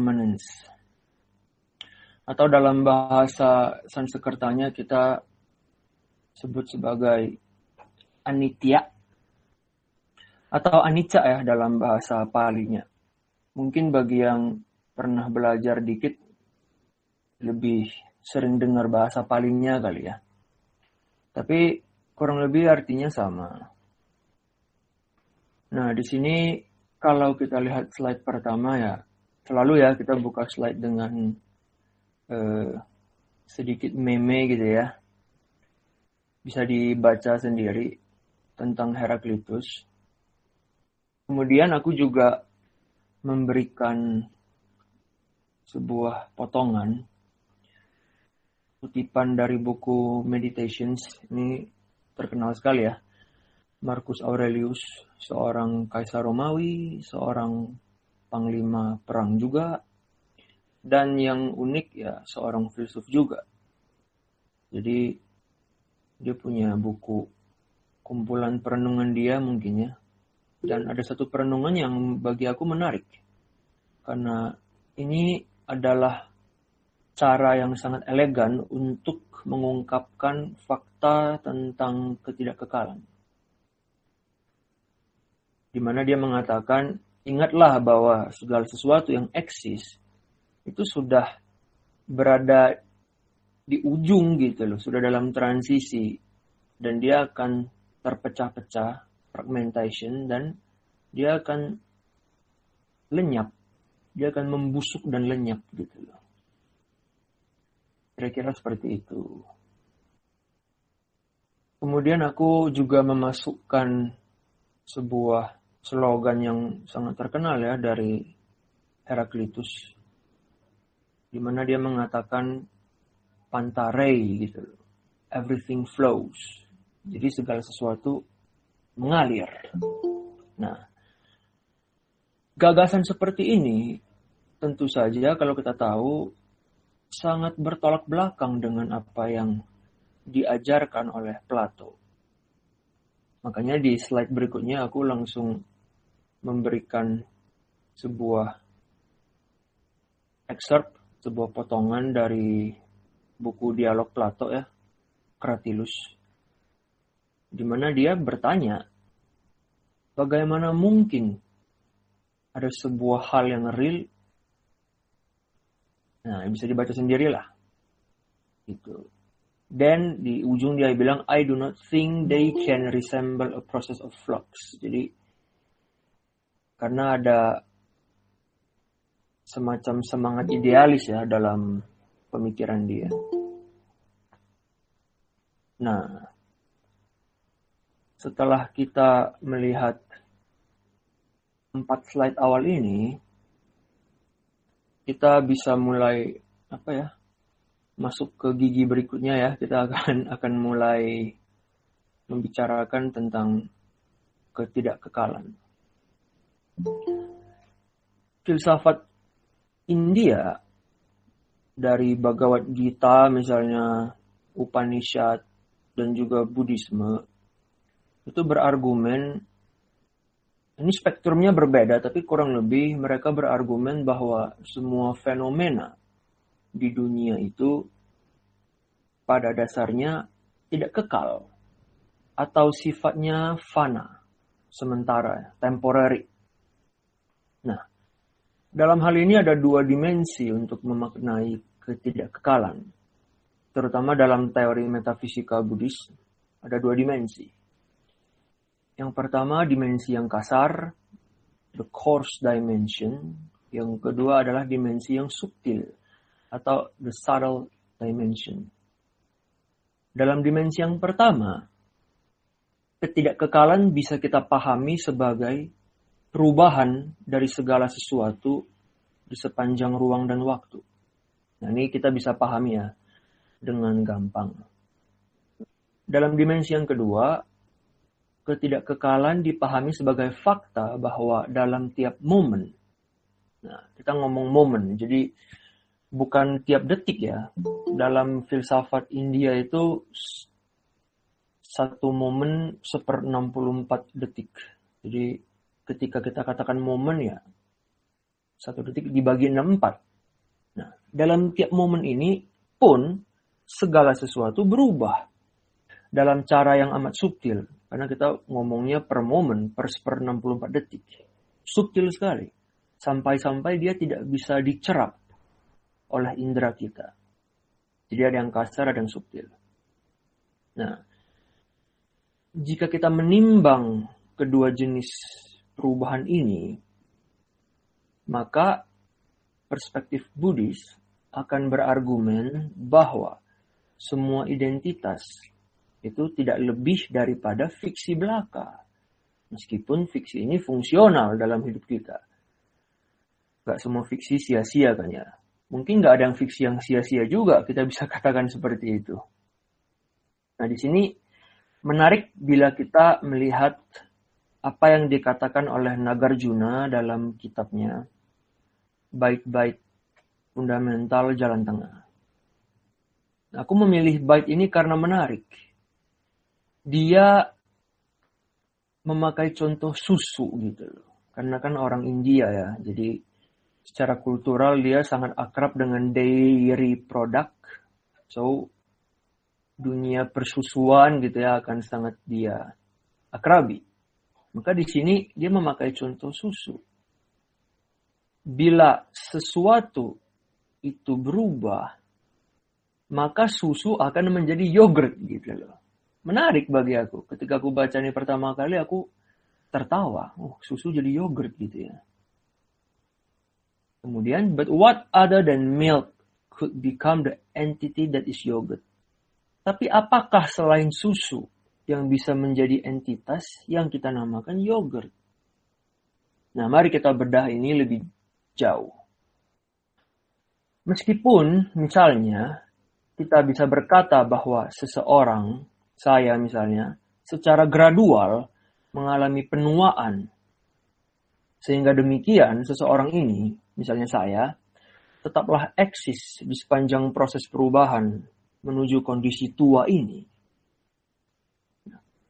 impermanence. Atau dalam bahasa Sanskertanya kita sebut sebagai anitya atau anicca ya dalam bahasa Palinya. Mungkin bagi yang pernah belajar dikit lebih sering dengar bahasa Palinya kali ya. Tapi kurang lebih artinya sama. Nah, di sini kalau kita lihat slide pertama ya, selalu ya kita buka slide dengan sedikit meme gitu ya. Bisa dibaca sendiri tentang Heraklitus. Kemudian aku juga memberikan sebuah potongan kutipan dari buku Meditations. Ini terkenal sekali ya. Marcus Aurelius, seorang kaisar Romawi, seorang panglima perang juga, dan yang unik ya seorang filsuf juga. Jadi dia punya buku kumpulan perenungan dia mungkin ya. Dan ada satu perenungan yang bagi aku menarik. Karena ini adalah cara yang sangat elegan untuk mengungkapkan fakta tentang ketidakkekalan. Di mana dia mengatakan, ingatlah bahwa segala sesuatu yang eksis itu sudah berada di ujung gitu loh, sudah dalam transisi dan dia akan terpecah-pecah, fragmentation, dan dia akan lenyap, dia akan membusuk dan lenyap gitu loh. Kira-kira seperti itu. Kemudian aku juga memasukkan sebuah slogan yang sangat terkenal ya dari Heraklitus, di mana dia mengatakan pantarei gitu, everything flows. Jadi segala sesuatu mengalir. Nah, gagasan seperti ini tentu saja kalau kita tahu sangat bertolak belakang dengan apa yang diajarkan oleh Plato. Makanya di slide berikutnya aku langsung memberikan sebuah excerpt, sebuah potongan dari buku dialog Plato ya, Cratylus, di mana dia bertanya, bagaimana mungkin ada sebuah hal yang real? Nah, bisa dibaca sendirilah. Gitu. Dan di ujung dia bilang, I do not think they can resemble a process of flux. Jadi karena ada semacam semangat idealis ya dalam pemikiran dia. Nah, setelah kita melihat 4 slide awal ini, kita bisa mulai masuk ke gigi berikutnya ya. Kita akan mulai membicarakan tentang ketidakkekalan. Filsafat India dari Bhagavad Gita misalnya, Upanishad dan juga Buddhisme itu berargumen, ini spektrumnya berbeda tapi kurang lebih mereka berargumen bahwa semua fenomena di dunia itu pada dasarnya tidak kekal atau sifatnya fana, sementara, temporary. Nah, dalam hal ini ada 2 dimensi untuk memaknai ketidakkekalan. Terutama dalam teori metafisika Buddhis, ada 2 dimensi. Yang pertama, dimensi yang kasar, the coarse dimension. Yang kedua adalah dimensi yang subtil, atau the subtle dimension. Dalam dimensi yang pertama, ketidakkekalan bisa kita pahami sebagai perubahan dari segala sesuatu di sepanjang ruang dan waktu. Nah, ini kita bisa pahami ya dengan gampang. Dalam dimensi yang kedua, ketidakkekalan dipahami sebagai fakta bahwa dalam tiap momen, nah kita ngomong momen, jadi bukan tiap detik ya. Dalam filsafat India itu satu momen 1/64 detik. Jadi ketika kita katakan momen ya, 1 detik dibagi 64. Nah, dalam tiap momen ini pun segala sesuatu berubah dalam cara yang amat subtil. Karena kita ngomongnya per momen, per 64 detik. Subtil sekali. Sampai-sampai dia tidak bisa dicerap oleh indera kita. Jadi ada yang kasar, ada yang subtil. Nah, jika kita menimbang kedua jenis perubahan ini, maka perspektif Buddhis akan berargumen bahwa semua identitas itu tidak lebih daripada fiksi belaka. Meskipun fiksi ini fungsional dalam hidup kita. Gak semua fiksi sia-sia kan ya. Mungkin gak ada yang fiksi yang sia-sia juga, kita bisa katakan seperti itu. Nah, di sini menarik bila kita melihat apa yang dikatakan oleh Nagarjuna dalam kitabnya Bait-Bait Fundamental Jalan Tengah. Aku memilih bait ini karena menarik. Dia memakai contoh susu gitu loh. Karena kan orang India ya, jadi secara kultural dia sangat akrab dengan dairy product. So, dunia persusuan gitu ya akan sangat dia akrabi. Maka di sini dia memakai contoh susu. Bila sesuatu itu berubah, maka susu akan menjadi yogurt gitu loh. Menarik bagi aku. Ketika aku baca ini pertama kali aku tertawa. Oh, susu jadi yogurt gitu ya. Kemudian, but what other than milk could become the entity that is yogurt? Tapi apakah selain susu yang bisa menjadi entitas yang kita namakan yogurt? Nah, mari kita bedah ini lebih jauh. Meskipun misalnya kita bisa berkata bahwa seseorang, saya misalnya, secara gradual mengalami penuaan. Sehingga demikian seseorang ini, misalnya saya, tetaplah eksis di sepanjang proses perubahan menuju kondisi tua ini.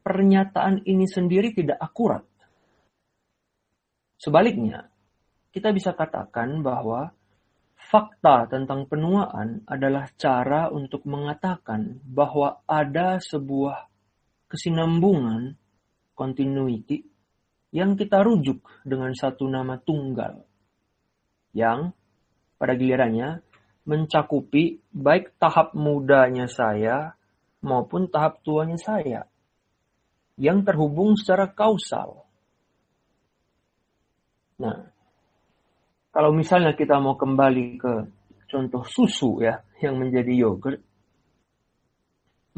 Pernyataan ini sendiri tidak akurat. Sebaliknya, kita bisa katakan bahwa fakta tentang penuaan adalah cara untuk mengatakan bahwa ada sebuah kesinambungan, continuity, yang kita rujuk dengan satu nama tunggal. Yang pada gilirannya mencakupi baik tahap mudanya saya maupun tahap tuanya saya. Yang terhubung secara kausal. Nah, kalau misalnya kita mau kembali ke contoh susu ya, yang menjadi yogurt,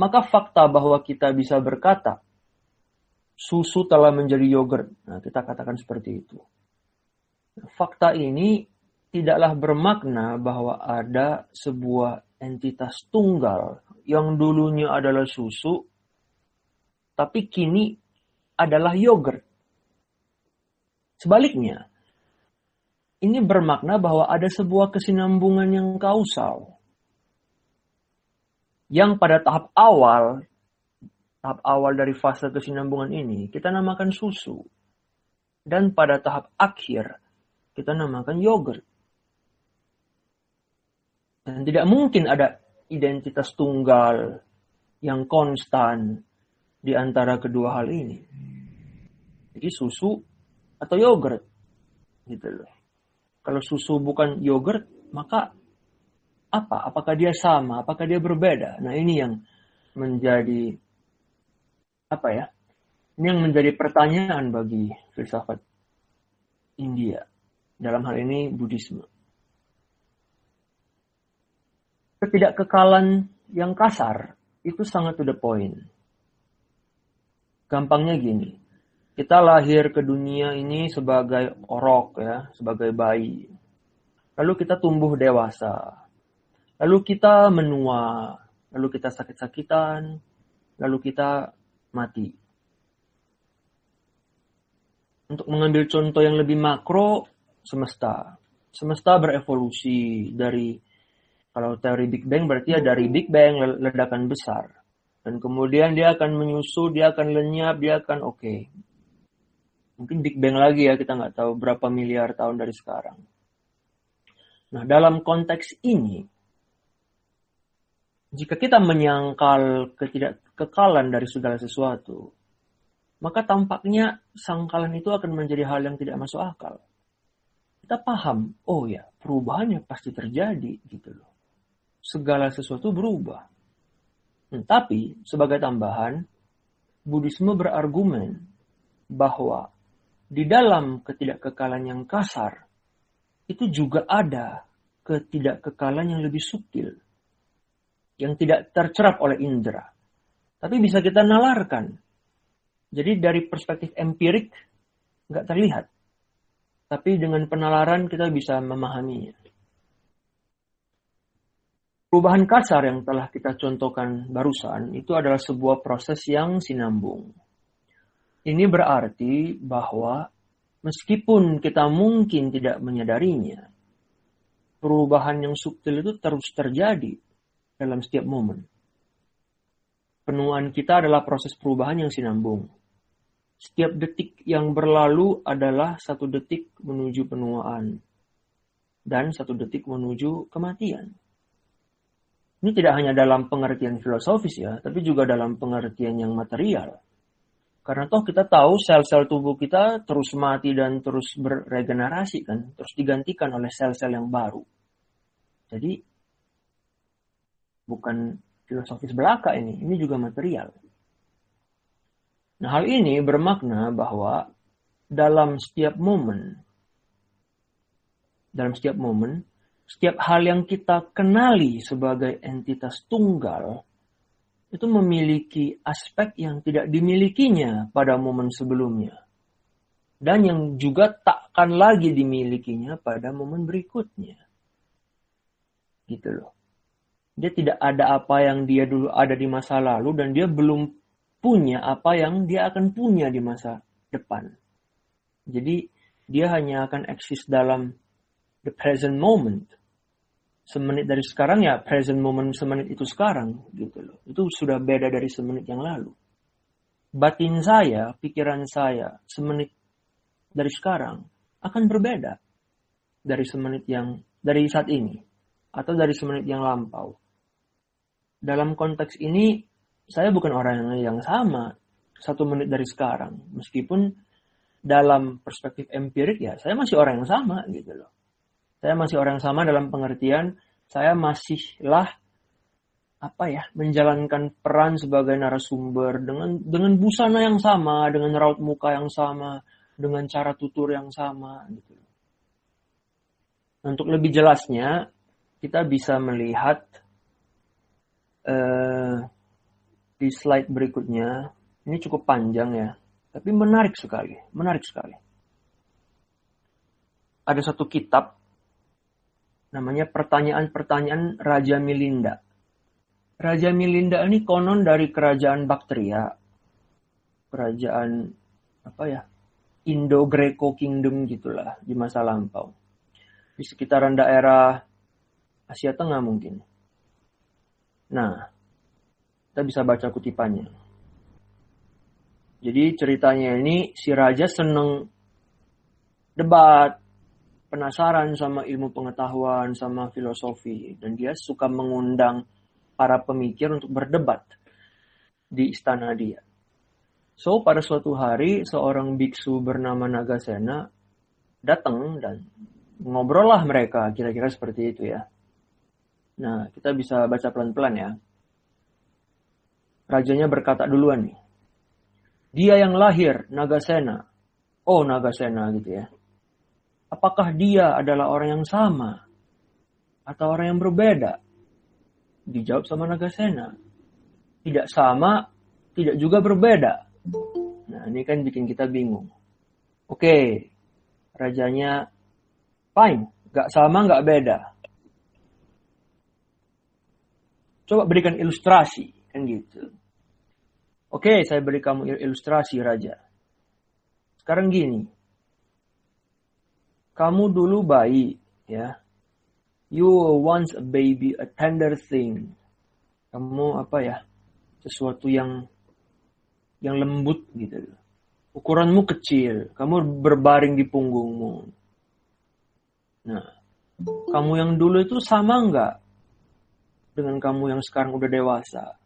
maka fakta bahwa kita bisa berkata, susu telah menjadi yogurt. Nah, kita katakan seperti itu. Fakta ini tidaklah bermakna bahwa ada sebuah entitas tunggal yang dulunya adalah susu, tapi kini adalah yogurt. Sebaliknya, ini bermakna bahwa ada sebuah kesinambungan yang kausal. Yang pada tahap awal dari fase kesinambungan ini, kita namakan susu. Dan pada tahap akhir, kita namakan yogurt. Dan tidak mungkin ada identitas tunggal yang konstan di antara kedua hal ini. Jadi susu atau yogurt. Gitu loh. Kalau susu bukan yogurt, maka apa? Apakah dia sama? Apakah dia berbeda? Nah, ini yang menjadi Ini yang menjadi pertanyaan bagi filsafat India. Dalam hal ini Buddhisme. Ketidakkekalan yang kasar itu sangat to the point. Gampangnya gini. Kita lahir ke dunia ini sebagai orok ya, sebagai bayi. Lalu kita tumbuh dewasa. Lalu kita menua. Lalu kita sakit-sakitan. Lalu kita mati. Untuk mengambil contoh yang lebih makro, semesta. Semesta berevolusi dari, kalau teori Big Bang berarti ya dari Big Bang, ledakan besar. Dan kemudian dia akan menyusut, dia akan lenyap, dia akan oke. Mungkin Big Bang lagi ya, kita nggak tahu berapa miliar tahun dari sekarang. Nah, dalam konteks ini, jika kita menyangkal ketidakkekalan dari segala sesuatu, maka tampaknya sangkalan itu akan menjadi hal yang tidak masuk akal. Kita paham, oh ya, perubahannya pasti terjadi gitu loh. Segala sesuatu berubah. Tapi sebagai tambahan, Buddhisme berargumen bahwa di dalam ketidakkekalan yang kasar, itu juga ada ketidakkekalan yang lebih subtil, yang tidak tercerap oleh indera, tapi bisa kita nalarkan. Jadi dari perspektif empirik nggak terlihat, tapi dengan penalaran kita bisa memahaminya. Perubahan kasar yang telah kita contohkan barusan itu adalah sebuah proses yang sinambung. Ini berarti bahwa meskipun kita mungkin tidak menyadarinya, perubahan yang subtil itu terus terjadi dalam setiap momen. Penuaan kita adalah proses perubahan yang sinambung. Setiap detik yang berlalu adalah satu detik menuju penuaan dan satu detik menuju kematian. Ini tidak hanya dalam pengertian filosofis ya, tapi juga dalam pengertian yang material. Karena toh kita tahu sel-sel tubuh kita terus mati dan terus beregenerasi kan, terus digantikan oleh sel-sel yang baru. Jadi bukan filosofis belaka ini juga material. Nah, hal ini bermakna bahwa dalam setiap momen, setiap hal yang kita kenali sebagai entitas tunggal itu memiliki aspek yang tidak dimilikinya pada momen sebelumnya. Dan yang juga takkan lagi dimilikinya pada momen berikutnya. Gitu loh. Dia tidak ada apa yang dia dulu ada di masa lalu dan dia belum punya apa yang dia akan punya di masa depan. Jadi dia hanya akan eksis dalam the present moment. Semenit dari sekarang ya present moment semenit itu sekarang gitu loh. Itu sudah beda dari semenit yang lalu. Batin saya, pikiran saya semenit dari sekarang akan berbeda dari saat ini atau dari semenit yang lampau. Dalam konteks ini saya bukan orang yang sama 1 menit dari sekarang. Meskipun dalam perspektif empirik ya saya masih orang yang sama gitu loh. Saya masih orang yang sama dalam pengertian saya masihlah menjalankan peran sebagai narasumber dengan busana yang sama, dengan raut muka yang sama, dengan cara tutur yang sama gitu. Untuk lebih jelasnya kita bisa melihat di slide berikutnya. Ini cukup panjang ya, tapi menarik sekali. Ada satu kitab namanya Pertanyaan-Pertanyaan Raja Milinda. Raja Milinda ini konon dari kerajaan Bactria. Kerajaan Indo-Greco Kingdom gitulah di masa lampau. Di sekitaran daerah Asia Tengah mungkin. Nah, kita bisa baca kutipannya. Jadi ceritanya ini si raja seneng debat, penasaran sama ilmu pengetahuan, sama filosofi. Dan dia suka mengundang para pemikir untuk berdebat di istana dia. So, pada suatu hari, seorang biksu bernama Nagasena datang dan ngobrol lah mereka, kira-kira seperti itu ya. Nah, kita bisa baca pelan-pelan ya. Rajanya berkata duluan nih. Dia yang lahir, Nagasena. Oh, Nagasena gitu ya. Apakah dia adalah orang yang sama? Atau orang yang berbeda? Dijawab sama Nagasena. Tidak sama, tidak juga berbeda. Nah, ini kan bikin kita bingung. Oke, rajanya fine. Gak sama, gak beda. Coba berikan ilustrasi. Kan gitu. Oke, saya beri kamu ilustrasi, Raja. Sekarang gini. Kamu dulu bayi, ya. You were once a baby, a tender thing. Kamu sesuatu yang lembut gitu. Ukuranmu kecil, kamu berbaring di punggungmu. Nah, Kamu yang dulu itu sama nggak dengan kamu yang sekarang udah dewasa?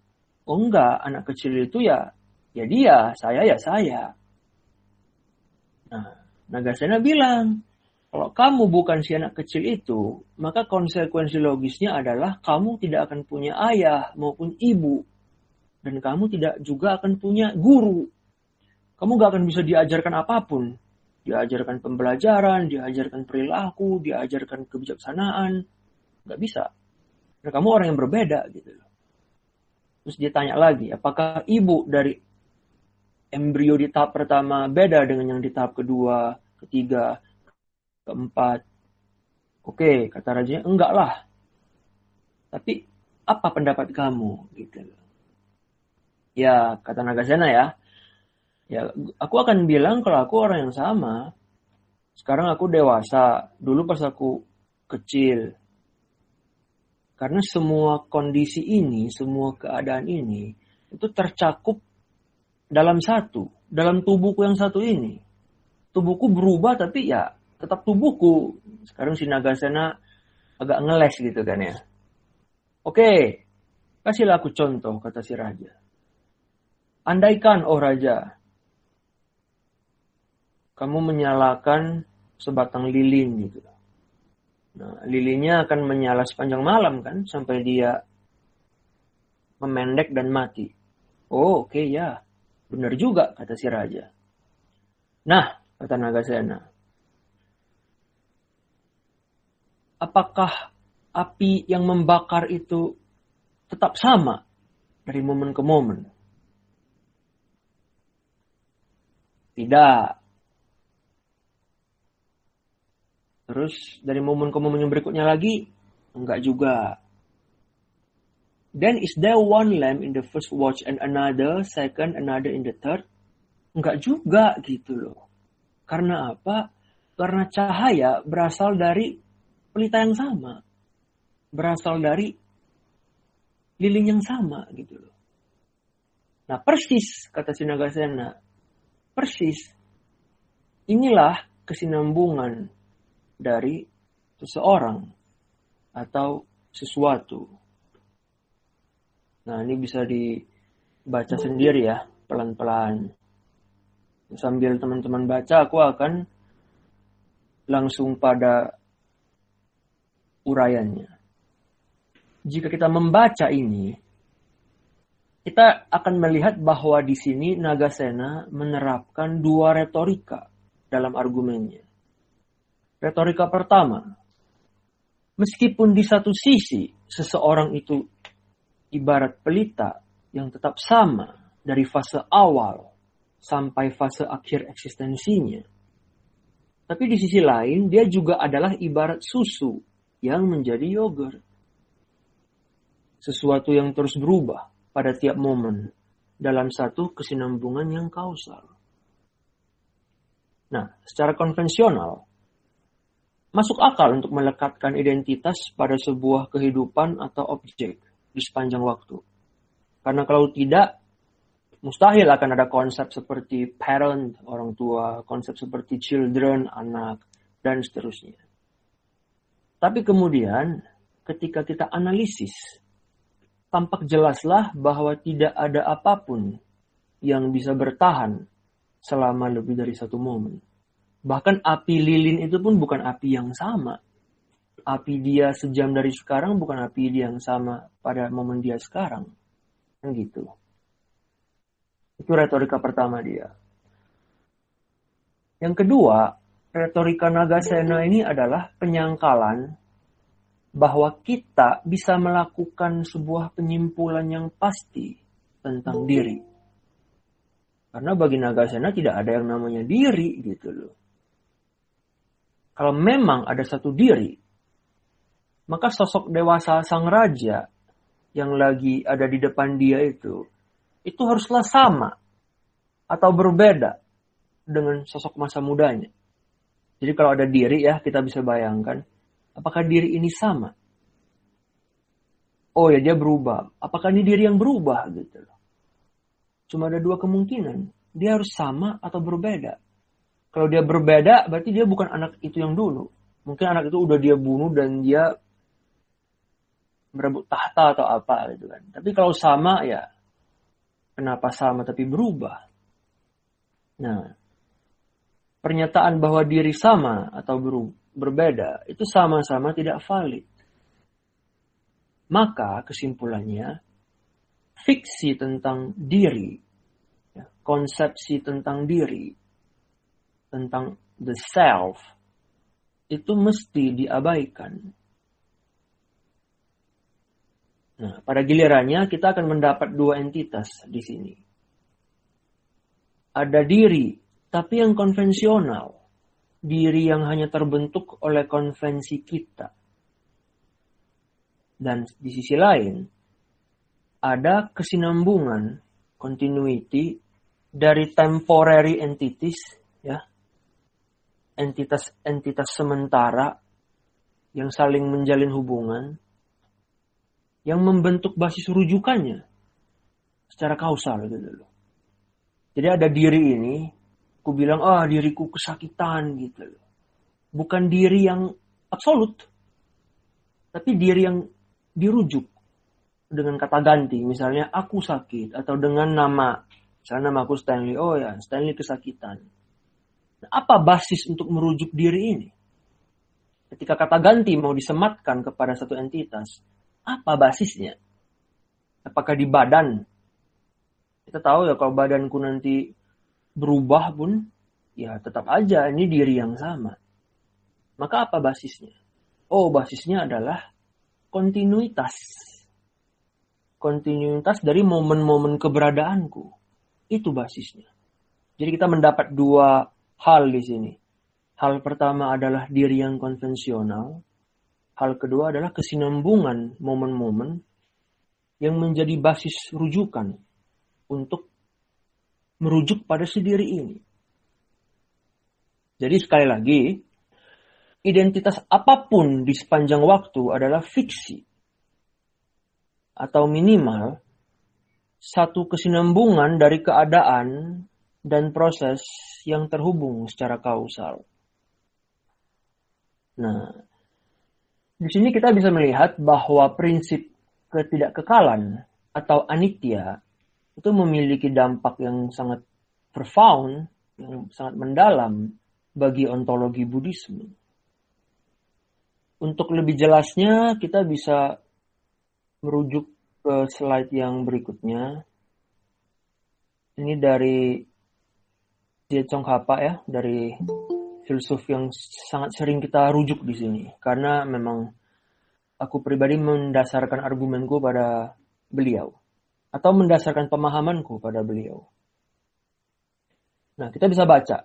Oh enggak, anak kecil itu ya dia, saya ya saya. Nah, Nagasena bilang, kalau kamu bukan si anak kecil itu, maka konsekuensi logisnya adalah kamu tidak akan punya ayah maupun ibu. Dan kamu tidak juga akan punya guru. Kamu gak akan bisa diajarkan apapun. Diajarkan pembelajaran, diajarkan perilaku, diajarkan kebijaksanaan. Gak bisa. Karena kamu orang yang berbeda gitu. Terus dia tanya lagi, apakah ibu dari embrio di tahap pertama beda dengan yang di tahap kedua, ketiga, keempat? Oke, kata rajanya, enggak lah. Tapi apa pendapat kamu? Gitu. Ya, kata Nagasena ya aku akan bilang kalau aku orang yang sama. Sekarang aku dewasa. Dulu pas aku kecil. Karena semua kondisi ini, semua keadaan ini, itu tercakup dalam satu. Dalam tubuhku yang satu ini. Tubuhku berubah tapi ya tetap tubuhku. Sekarang si Nagasena agak ngeles gitu kan ya. Oke, kasihlah aku contoh, kata si raja. Andaikan, oh raja, kamu menyalakan sebatang lilin gitu. Nah, lilinnya akan menyala sepanjang malam kan, sampai dia memendek dan mati. Oh, oke ya, benar juga, kata si raja. Nah, kata Nagasena, apakah api yang membakar itu tetap sama dari momen ke momen? Tidak. Terus dari momen ke momen yang berikutnya lagi, enggak juga. Then is there one lamp in the first watch and another second, another in the third? Enggak juga gitu loh. Karena apa? Karena cahaya berasal dari pelita yang sama. Berasal dari lilin yang sama gitu loh. Nah persis, kata si Nagasena, persis. Inilah kesinambungan dari seseorang atau sesuatu. Nah, ini bisa dibaca sendiri ya, pelan-pelan. Sambil teman-teman baca, aku akan langsung pada uraiannya. Jika kita membaca ini, kita akan melihat bahwa di sini Nagasena menerapkan dua retorika dalam argumennya. Retorika pertama, meskipun di satu sisi seseorang itu ibarat pelita yang tetap sama dari fase awal sampai fase akhir eksistensinya. Tapi di sisi lain dia juga adalah ibarat susu yang menjadi yogurt. Sesuatu yang terus berubah pada tiap momen dalam satu kesinambungan yang kausal. Nah, secara konvensional, masuk akal untuk melekatkan identitas pada sebuah kehidupan atau objek di sepanjang waktu. Karena kalau tidak, mustahil akan ada konsep seperti parent, orang tua, konsep seperti children, anak, dan seterusnya. Tapi kemudian, ketika kita analisis, tampak jelaslah bahwa tidak ada apapun yang bisa bertahan selama lebih dari satu momen. Bahkan api lilin itu pun bukan api yang sama. Api dia sejam dari sekarang bukan api dia yang sama pada momen dia sekarang. Kan gitu. Itu retorika pertama dia. Yang kedua, retorika Nagasena ini adalah penyangkalan bahwa kita bisa melakukan sebuah penyimpulan yang pasti tentang diri. Karena bagi Nagasena tidak ada yang namanya diri gitu loh. Kalau memang ada satu diri, maka sosok dewasa sang raja yang lagi ada di depan dia itu haruslah sama atau berbeda dengan sosok masa mudanya. Jadi kalau ada diri ya, kita bisa bayangkan, apakah diri ini sama? Oh ya, dia berubah. Apakah ini diri yang berubah gitu loh? Cuma ada dua kemungkinan. Dia harus sama atau berbeda. Kalau dia berbeda, berarti dia bukan anak itu yang dulu. Mungkin anak itu udah dia bunuh dan dia merebut tahta atau apa gitu kan. Tapi kalau sama ya, kenapa sama tapi berubah? Nah, pernyataan bahwa diri sama atau berbeda itu sama-sama tidak valid. Maka kesimpulannya, fiksi tentang diri, konsepsi tentang diri, tentang the self, itu mesti diabaikan. Nah, pada gilirannya kita akan mendapat dua entitas di sini. Ada diri, tapi yang konvensional. Diri yang hanya terbentuk oleh konvensi kita. Dan di sisi lain, ada kesinambungan, continuity, dari temporary entities, ya, entitas sementara yang saling menjalin hubungan, yang membentuk basis rujukannya secara kausal gitu loh. Jadi ada diri ini, aku bilang, diriku kesakitan gitu loh. Bukan diri yang absolut, tapi diri yang dirujuk dengan kata ganti. Misalnya aku sakit, atau dengan nama, misalnya nama aku Stanley, Stanley kesakitan. Nah, apa basis untuk merujuk diri ini? Ketika kata ganti mau disematkan kepada satu entitas, apa basisnya? Apakah di badan? Kita tahu ya kalau badanku nanti berubah pun, ya tetap aja ini diri yang sama. Maka apa basisnya? Basisnya adalah kontinuitas. Kontinuitas dari momen-momen keberadaanku. Itu basisnya. Jadi kita mendapat dua hal di sini. Hal pertama adalah diri yang konvensional. Hal kedua adalah kesinambungan momen-momen yang menjadi basis rujukan untuk merujuk pada si diri ini. Jadi sekali lagi, identitas apapun di sepanjang waktu adalah fiksi. Atau minimal, satu kesinambungan dari keadaan dan proses yang terhubung secara kausal. Nah, di sini kita bisa melihat bahwa prinsip ketidakkekalan atau anitya itu memiliki dampak yang sangat profound, yang sangat mendalam bagi ontologi Buddhisme. Untuk lebih jelasnya, kita bisa merujuk ke slide yang berikutnya. Ini dari Jie Tsongkhapa ya, dari filsuf yang sangat sering kita rujuk di sini. Karena memang aku pribadi mendasarkan argumenku pada beliau. Atau mendasarkan pemahamanku pada beliau. Nah, kita bisa baca.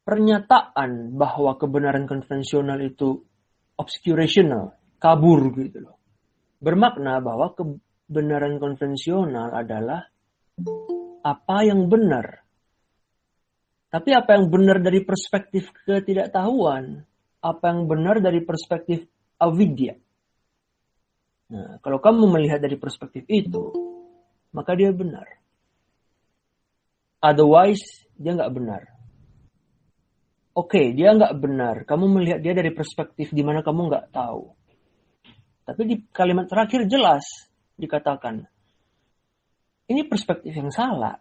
Pernyataan bahwa kebenaran konvensional itu obscurational, kabur gitu loh. Bermakna bahwa kebenaran konvensional adalah apa yang benar. Tapi apa yang benar dari perspektif ketidaktahuan? Apa yang benar dari perspektif avidya? Nah, kalau kamu melihat dari perspektif itu, maka dia benar. Otherwise, dia nggak benar. Oke, dia nggak benar. Kamu melihat dia dari perspektif di mana kamu nggak tahu. Tapi di kalimat terakhir jelas dikatakan, ini perspektif yang salah.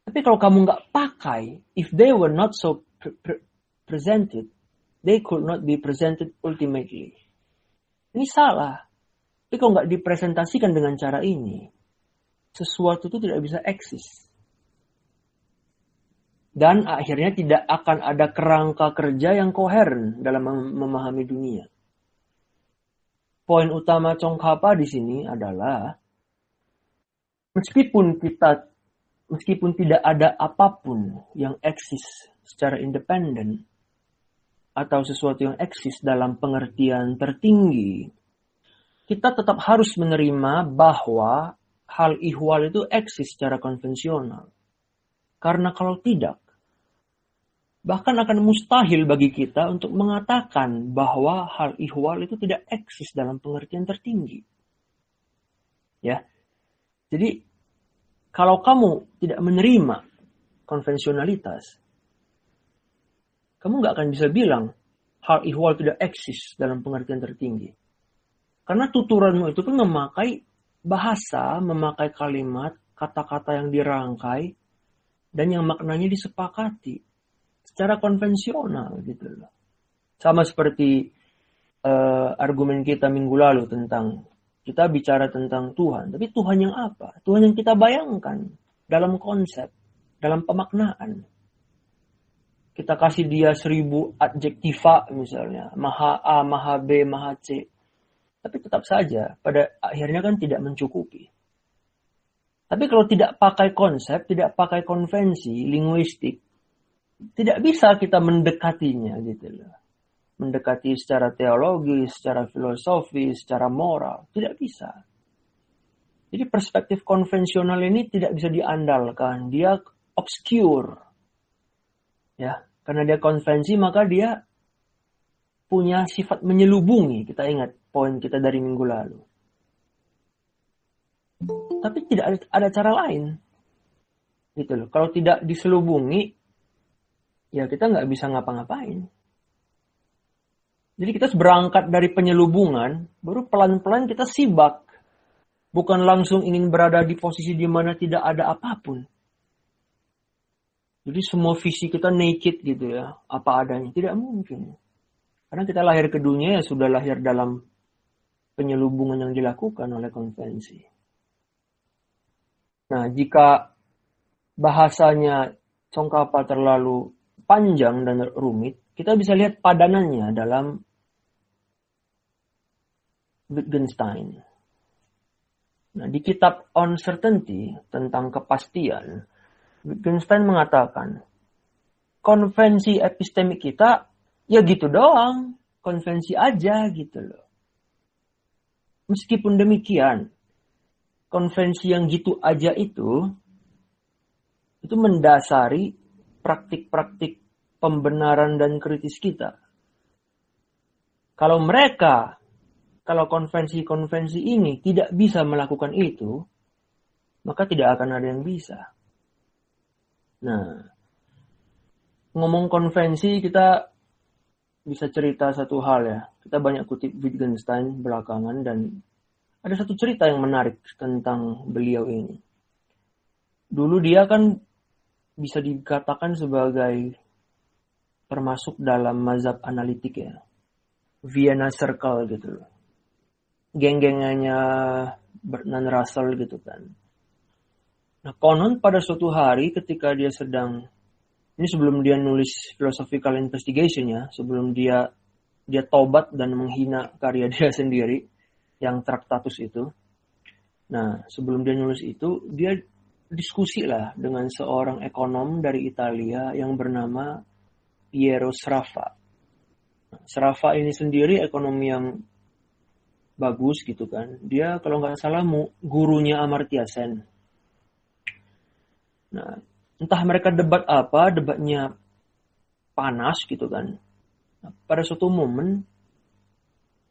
Tapi kalau kamu nggak pakai, if they were not so presented, they could not be presented ultimately. Ini salah. Tapi kalau nggak dipresentasikan dengan cara ini, sesuatu itu tidak bisa eksis. Dan akhirnya tidak akan ada kerangka kerja yang koheren dalam memahami dunia. Poin utama Tsongkhapa di sini adalah, meskipun tidak ada apapun yang eksis secara independen, atau sesuatu yang eksis dalam pengertian tertinggi, kita tetap harus menerima bahwa hal ihwal itu eksis secara konvensional. Karena kalau tidak, bahkan akan mustahil bagi kita untuk mengatakan bahwa hal ihwal itu tidak eksis dalam pengertian tertinggi. Ya. Jadi, kalau kamu tidak menerima konvensionalitas, kamu nggak akan bisa bilang hal ihwal tidak eksis dalam pengertian tertinggi. Karena tuturanmu itu kan memakai bahasa, memakai kalimat, kata-kata yang dirangkai, dan yang maknanya disepakati secara konvensional gitu loh. Sama seperti argumen kita minggu lalu tentang, kita bicara tentang Tuhan, tapi Tuhan yang apa? Tuhan yang kita bayangkan dalam konsep, dalam pemaknaan. Kita kasih dia 1000 adjektiva misalnya, maha A, maha B, maha C. Tapi tetap saja pada akhirnya kan tidak mencukupi. Tapi kalau tidak pakai konsep, tidak pakai konvensi linguistik, tidak bisa kita mendekatinya gitu loh. Mendekati secara teologis, secara filosofis, secara moral, tidak bisa. Jadi perspektif konvensional ini tidak bisa diandalkan, dia obscure. Ya, karena dia konvensi maka dia punya sifat menyelubungi. Kita ingat poin kita dari minggu lalu. Tapi tidak ada cara lain. Gitu loh. Kalau tidak diselubungi, ya kita nggak bisa ngapa-ngapain. Jadi kita berangkat dari penyelubungan, baru pelan-pelan kita sibak. Bukan langsung ingin berada di posisi di mana tidak ada apapun. Jadi semua visi kita naked gitu ya, apa adanya. Tidak mungkin. Karena kita lahir ke dunia ya sudah lahir dalam penyelubungan yang dilakukan oleh konvensi. Nah, jika bahasanya Tsongkhapa terlalu panjang dan rumit, kita bisa lihat padanannya dalam Wittgenstein. Nah, di kitab Uncertainty tentang kepastian, Wittgenstein mengatakan, konvensi epistemik kita, ya gitu doang, konvensi aja gitu loh. Meskipun demikian, konvensi yang gitu aja itu mendasari praktik-praktik pembenaran dan kritis kita. Kalau konvensi-konvensi ini tidak bisa melakukan itu, maka tidak akan ada yang bisa. Nah, ngomong konvensi kita bisa cerita satu hal ya. Kita banyak kutip Wittgenstein belakangan dan ada satu cerita yang menarik tentang beliau ini. Dulu dia kan bisa dikatakan sebagai termasuk dalam mazhab analitik ya. Vienna Circle gitu loh. Geng-gengannya Bertrand Russell gitu kan. Nah, konon pada suatu hari ketika dia sedang, ini sebelum dia nulis philosophical investigation ya, sebelum dia tobat dan menghina karya dia sendiri, yang Tractatus itu. Nah, sebelum dia nulis itu, dia diskusi lah dengan seorang ekonom dari Italia yang bernama Piero Sraffa. Nah, Sraffa ini sendiri ekonomi yang bagus gitu kan. Dia kalau nggak salah gurunya Amartya Sen. Nah, entah mereka debat apa, debatnya panas gitu kan. Nah, pada suatu momen,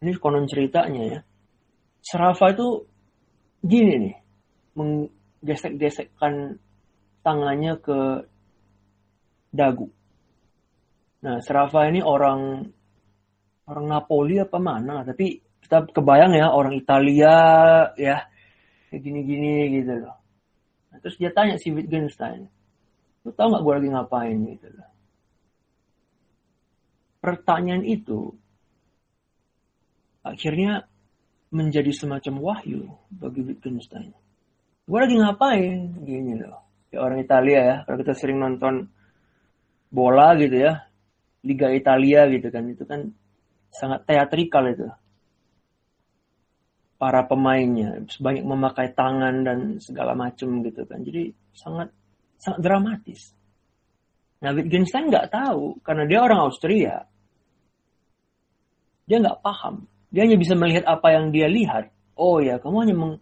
ini konon ceritanya ya, Sraffa itu gini nih, menggesek-gesekkan tangannya ke dagu. Nah, Sraffa ini orang Napoli apa mana, tapi kita kebayang ya orang Italia ya kayak gini-gini gitu loh. Nah, terus dia tanya si Wittgenstein, lu tahu nggak gue lagi ngapain gitu loh. Pertanyaan itu akhirnya menjadi semacam wahyu bagi Wittgenstein. Gue lagi ngapain gini loh. Ya orang Italia ya, kalau kita sering nonton bola gitu ya, Liga Italia gitu kan, itu kan sangat teatrikal itu. Para pemainnya banyak memakai tangan dan segala macam gitu kan. Jadi sangat dramatis. Nah, Wittgenstein nggak tahu karena dia orang Austria. Dia nggak paham. Dia hanya bisa melihat apa yang dia lihat. Oh ya, kamu hanya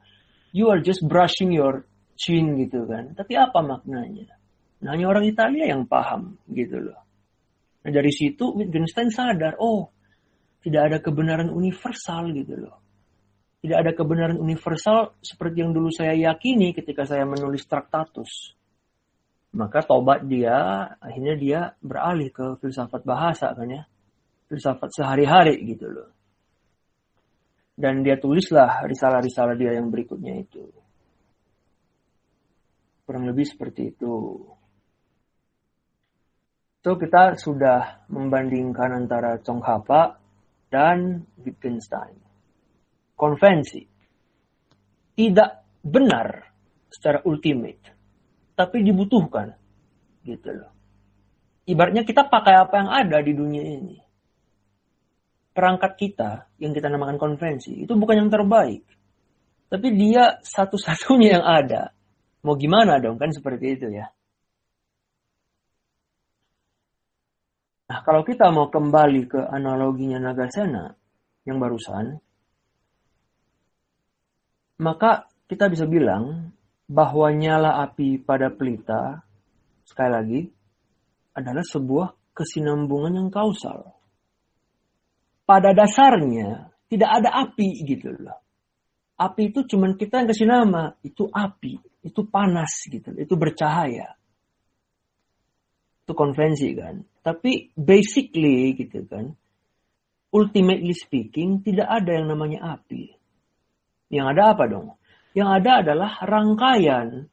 you are just brushing your chin gitu kan. Tapi apa maknanya? Nah, hanya orang Italia yang paham gitu loh. Nah, dari situ Wittgenstein sadar, oh, tidak ada kebenaran universal gitu loh. Tidak ada kebenaran universal seperti yang dulu saya yakini ketika saya menulis Tractatus. Maka tobat dia, akhirnya dia beralih ke filsafat bahasa kan ya. filsafat sehari-hari gitu loh. Dan dia tulislah risalah-risalah dia yang berikutnya itu. Kurang lebih seperti itu. So, kita sudah membandingkan antara Tsongkhapa dan Wittgenstein. Konvensi tidak benar secara ultimate, tapi dibutuhkan, gitu loh. Ibaratnya kita pakai apa yang ada di dunia ini. Perangkat kita, yang kita namakan konvensi, itu bukan yang terbaik. Tapi dia satu-satunya yang ada. Mau gimana dong, kan seperti itu ya. Nah, kalau kita mau kembali ke analoginya Nagasena yang barusan, maka kita bisa bilang bahwa nyala api pada pelita, sekali lagi, adalah sebuah kesinambungan yang kausal. Pada dasarnya, tidak ada api gitu loh. Api itu cuma kita yang kasih nama, itu api, itu panas gitu, itu bercahaya. Itu konvensi kan. Tapi basically gitu kan, ultimately speaking, tidak ada yang namanya api. Yang ada apa dong? Yang ada adalah rangkaian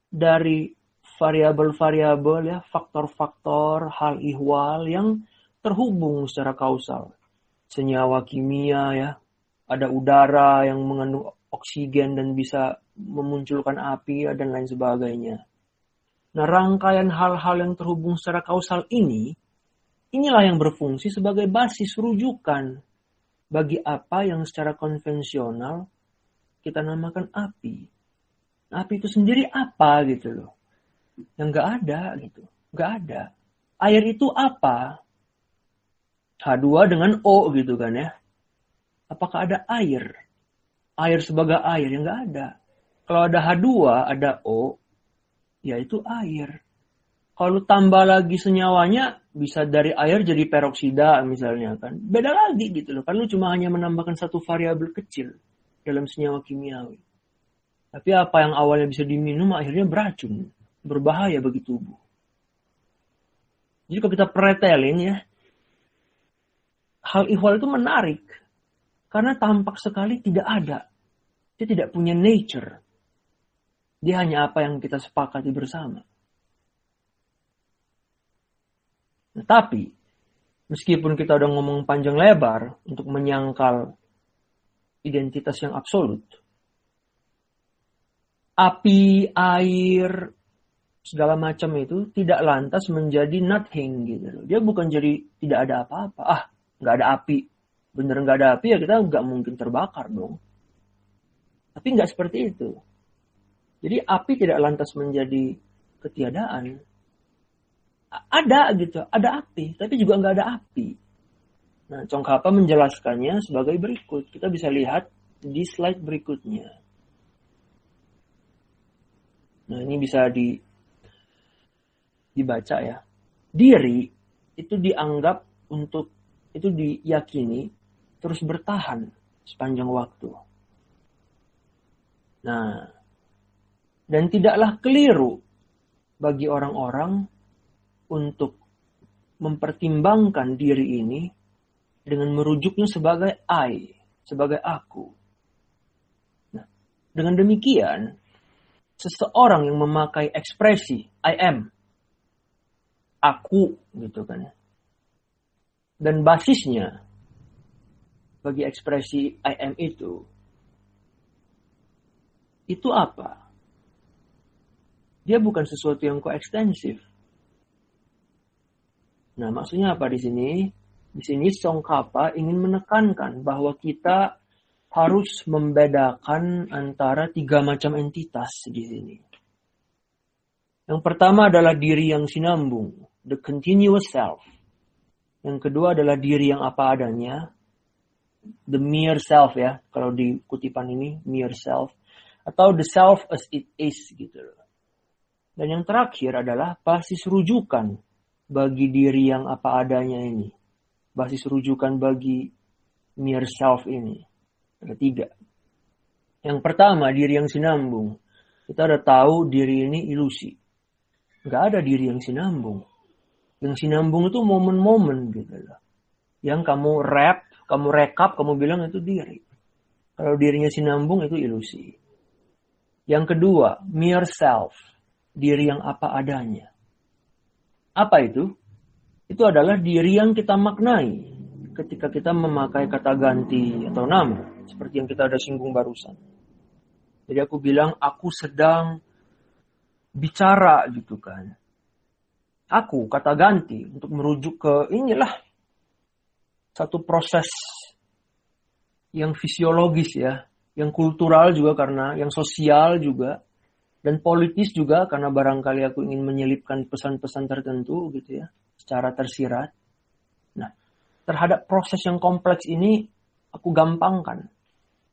dari variabel-variabel ya, faktor-faktor, hal ihwal yang terhubung secara kausal. Senyawa kimia ya, ada udara yang mengandung oksigen dan bisa memunculkan api ya, dan lain sebagainya. Nah, rangkaian hal-hal yang terhubung secara kausal inilah yang berfungsi sebagai basis rujukan bagi apa yang secara konvensional kita namakan api. Nah, api itu sendiri apa gitu loh. Yang nggak ada gitu. Nggak ada. Air itu apa? H2 dengan O gitu kan ya. Apakah ada air? Air sebagai air? Yang nggak ada. Kalau ada H2, ada O, ya itu air. Kalau tambah lagi senyawanya, bisa dari air jadi peroksida misalnya kan. Beda lagi gitu loh. Kan lu cuma hanya menambahkan satu variabel kecil dalam senyawa kimiawi. Tapi apa yang awalnya bisa diminum akhirnya beracun. Berbahaya bagi tubuh. Jadi kalau kita pretelin ya, hal ihwal itu menarik. Karena tampak sekali tidak ada. Dia tidak punya nature. Dia hanya apa yang kita sepakati bersama. Nah, tapi, meskipun kita udah ngomong panjang lebar untuk menyangkal identitas yang absolut, api, air, segala macam itu tidak lantas menjadi nothing gitu. Dia bukan jadi tidak ada apa-apa. Ah, nggak ada api. Bener nggak ada api ya kita nggak mungkin terbakar dong. Tapi nggak seperti itu. Jadi api tidak lantas menjadi ketiadaan. Ada gitu, ada api, tapi juga nggak ada api. Nah, Tsongkhapa menjelaskannya sebagai berikut. Kita bisa lihat di slide berikutnya. Nah, ini bisa dibaca ya. Diri itu dianggap untuk, itu diyakini terus bertahan sepanjang waktu. Nah, dan tidaklah keliru bagi orang-orang untuk mempertimbangkan diri ini dengan merujuknya sebagai I, sebagai aku. Nah, dengan demikian, seseorang yang memakai ekspresi I am, aku, gitu kan, dan basisnya bagi ekspresi I am itu apa? Dia bukan sesuatu yang koekstensif. Nah, maksudnya apa di sini? Di sini Tsongkhapa ingin menekankan bahwa kita harus membedakan antara 3 macam entitas di sini. Yang pertama adalah diri yang sinambung, the continuous self. Yang kedua adalah diri yang apa adanya, the mere self ya, kalau di kutipan ini mere self, atau the self as it is gitu. Dan yang terakhir adalah basis rujukan bagi diri yang apa adanya ini. Basis rujukan bagi mere self ini. Ada 3. Yang pertama, diri yang sinambung. Kita udah tahu diri ini ilusi. Nggak ada diri yang sinambung. Yang sinambung itu momen-momen gitu loh. Yang kamu rekap, kamu bilang itu diri. Kalau dirinya sinambung itu ilusi. Yang kedua, mere self. Diri yang apa adanya. Apa itu? Itu adalah diri yang kita maknai ketika kita memakai kata ganti atau nama. Seperti yang kita ada singgung barusan. Jadi aku bilang, aku sedang bicara gitu kan. Aku, kata ganti, untuk merujuk ke inilah. Satu proses yang fisiologis ya. Yang kultural juga karena, yang sosial juga. Dan politis juga karena barangkali aku ingin menyelipkan pesan-pesan tertentu gitu ya. Secara tersirat. Nah, terhadap proses yang kompleks ini aku gampangkan.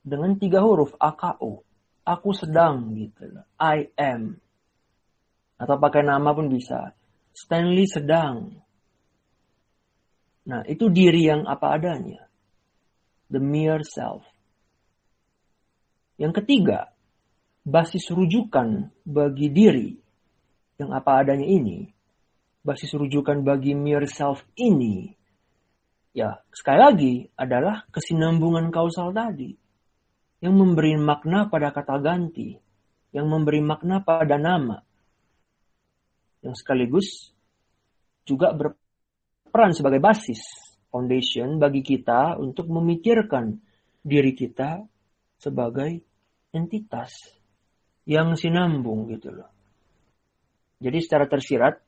Dengan 3 huruf, AKO. Aku sedang gitu. I am. Atau pakai nama pun bisa. Stanley sedang. Nah, itu diri yang apa adanya. The mere self. Yang ketiga, basis rujukan bagi diri yang apa adanya ini, basis rujukan bagi mere self ini, ya sekali lagi adalah kesinambungan kausal tadi, yang memberi makna pada kata ganti, yang memberi makna pada nama, yang sekaligus juga berperan sebagai basis, foundation bagi kita untuk memikirkan diri kita sebagai entitas yang sinambung gitu loh. Jadi secara tersirat,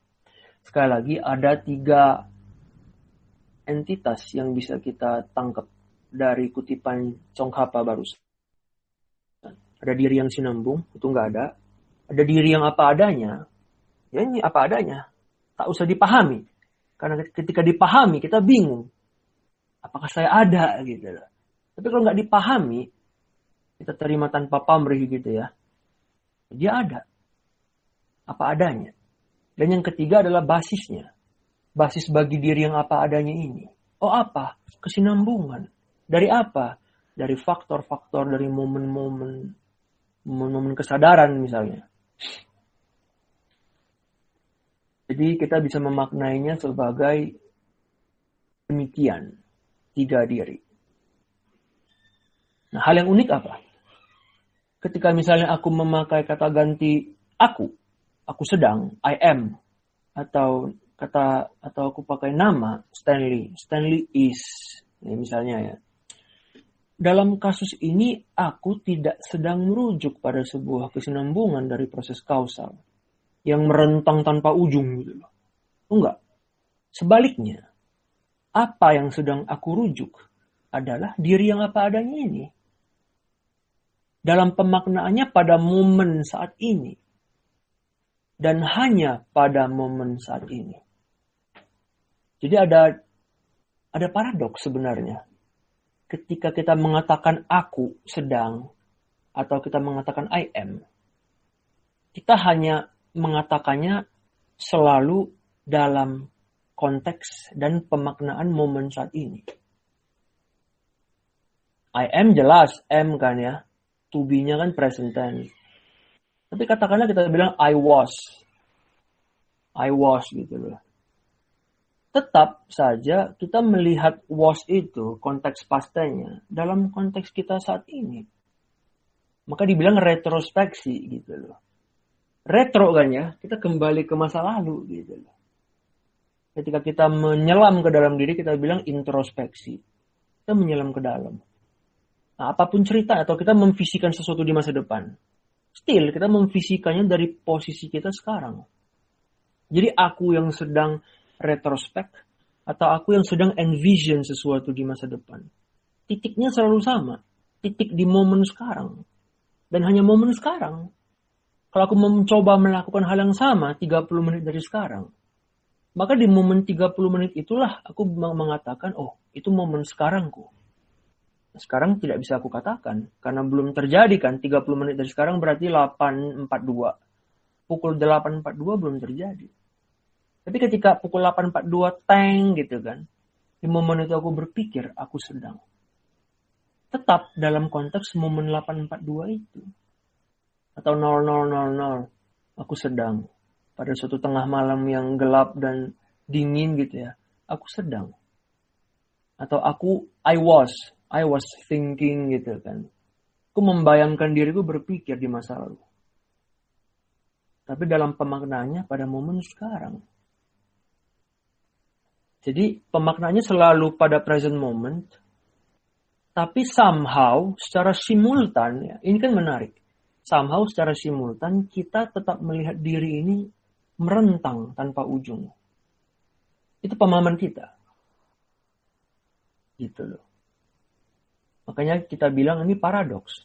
sekali lagi ada 3 entitas yang bisa kita tangkap dari kutipan Tsongkhapa barusan. Ada diri yang sinambung, itu nggak ada. Ada diri yang apa adanya, ya ini apa adanya. Tak usah dipahami. Karena ketika dipahami, kita bingung. Apakah saya ada gitu loh. Tapi kalau nggak dipahami, kita terima tanpa pamrih gitu ya. Dia ada. Apa adanya. Dan yang ketiga adalah basisnya. Basis bagi diri yang apa adanya ini. Oh apa? Kesinambungan. Dari apa? Dari faktor-faktor, dari momen-momen kesadaran misalnya. Jadi kita bisa memaknainya sebagai demikian. 3 diri. Nah, hal yang unik apa? Ketika misalnya aku memakai kata ganti aku sedang, I am, atau aku pakai nama Stanley is, ya misalnya ya. Dalam kasus ini aku tidak sedang merujuk pada sebuah kesinambungan dari proses kausal yang merentang tanpa ujung gitu loh. Enggak. Sebaliknya, apa yang sedang aku rujuk adalah diri yang apa adanya ini. Dalam pemaknaannya pada momen saat ini. Dan hanya pada momen saat ini. Jadi ada paradoks sebenarnya. Ketika kita mengatakan aku sedang, atau kita mengatakan I am, kita hanya mengatakannya selalu dalam konteks dan pemaknaan momen saat ini. I am jelas, am kan ya. To be-nya kan present tense. Tapi katakanlah kita bilang I was gitu loh. Tetap saja kita melihat was itu, konteks pastanya, dalam konteks kita saat ini. Maka dibilang retrospeksi gitu loh. Retro kan ya, kita kembali ke masa lalu gitu loh. Ketika kita menyelam ke dalam diri, kita bilang introspeksi. Kita menyelam ke dalam. Nah, apapun cerita atau kita memfisikan sesuatu di masa depan. Still, kita memfisikannya dari posisi kita sekarang. Jadi aku yang sedang retrospek atau aku yang sedang envision sesuatu di masa depan. Titiknya selalu sama. Titik di momen sekarang. Dan hanya momen sekarang. Kalau aku mencoba melakukan hal yang sama 30 menit dari sekarang. Maka di momen 30 menit itulah aku mengatakan, oh itu momen sekarangku. Sekarang tidak bisa aku katakan. Karena belum terjadi kan. 30 menit dari sekarang berarti 8.42. Pukul 8.42 belum terjadi. Tapi ketika pukul 8.42 teng gitu kan. Di momen itu aku berpikir aku sedang. Tetap dalam konteks momen 8.42 itu. Atau 00.00. Aku sedang. Pada suatu tengah malam yang gelap dan dingin gitu ya. Aku sedang. Atau I was thinking gitu kan. Aku membayangkan diriku berpikir di masa lalu. Tapi dalam pemaknaannya pada momen sekarang. Jadi pemaknaannya selalu pada present moment. Tapi somehow secara simultan, ya, ini kan menarik. Somehow secara simultan kita tetap melihat diri ini merentang tanpa ujung. Itu pemahaman kita. Gitu loh. Makanya kita bilang ini paradoks.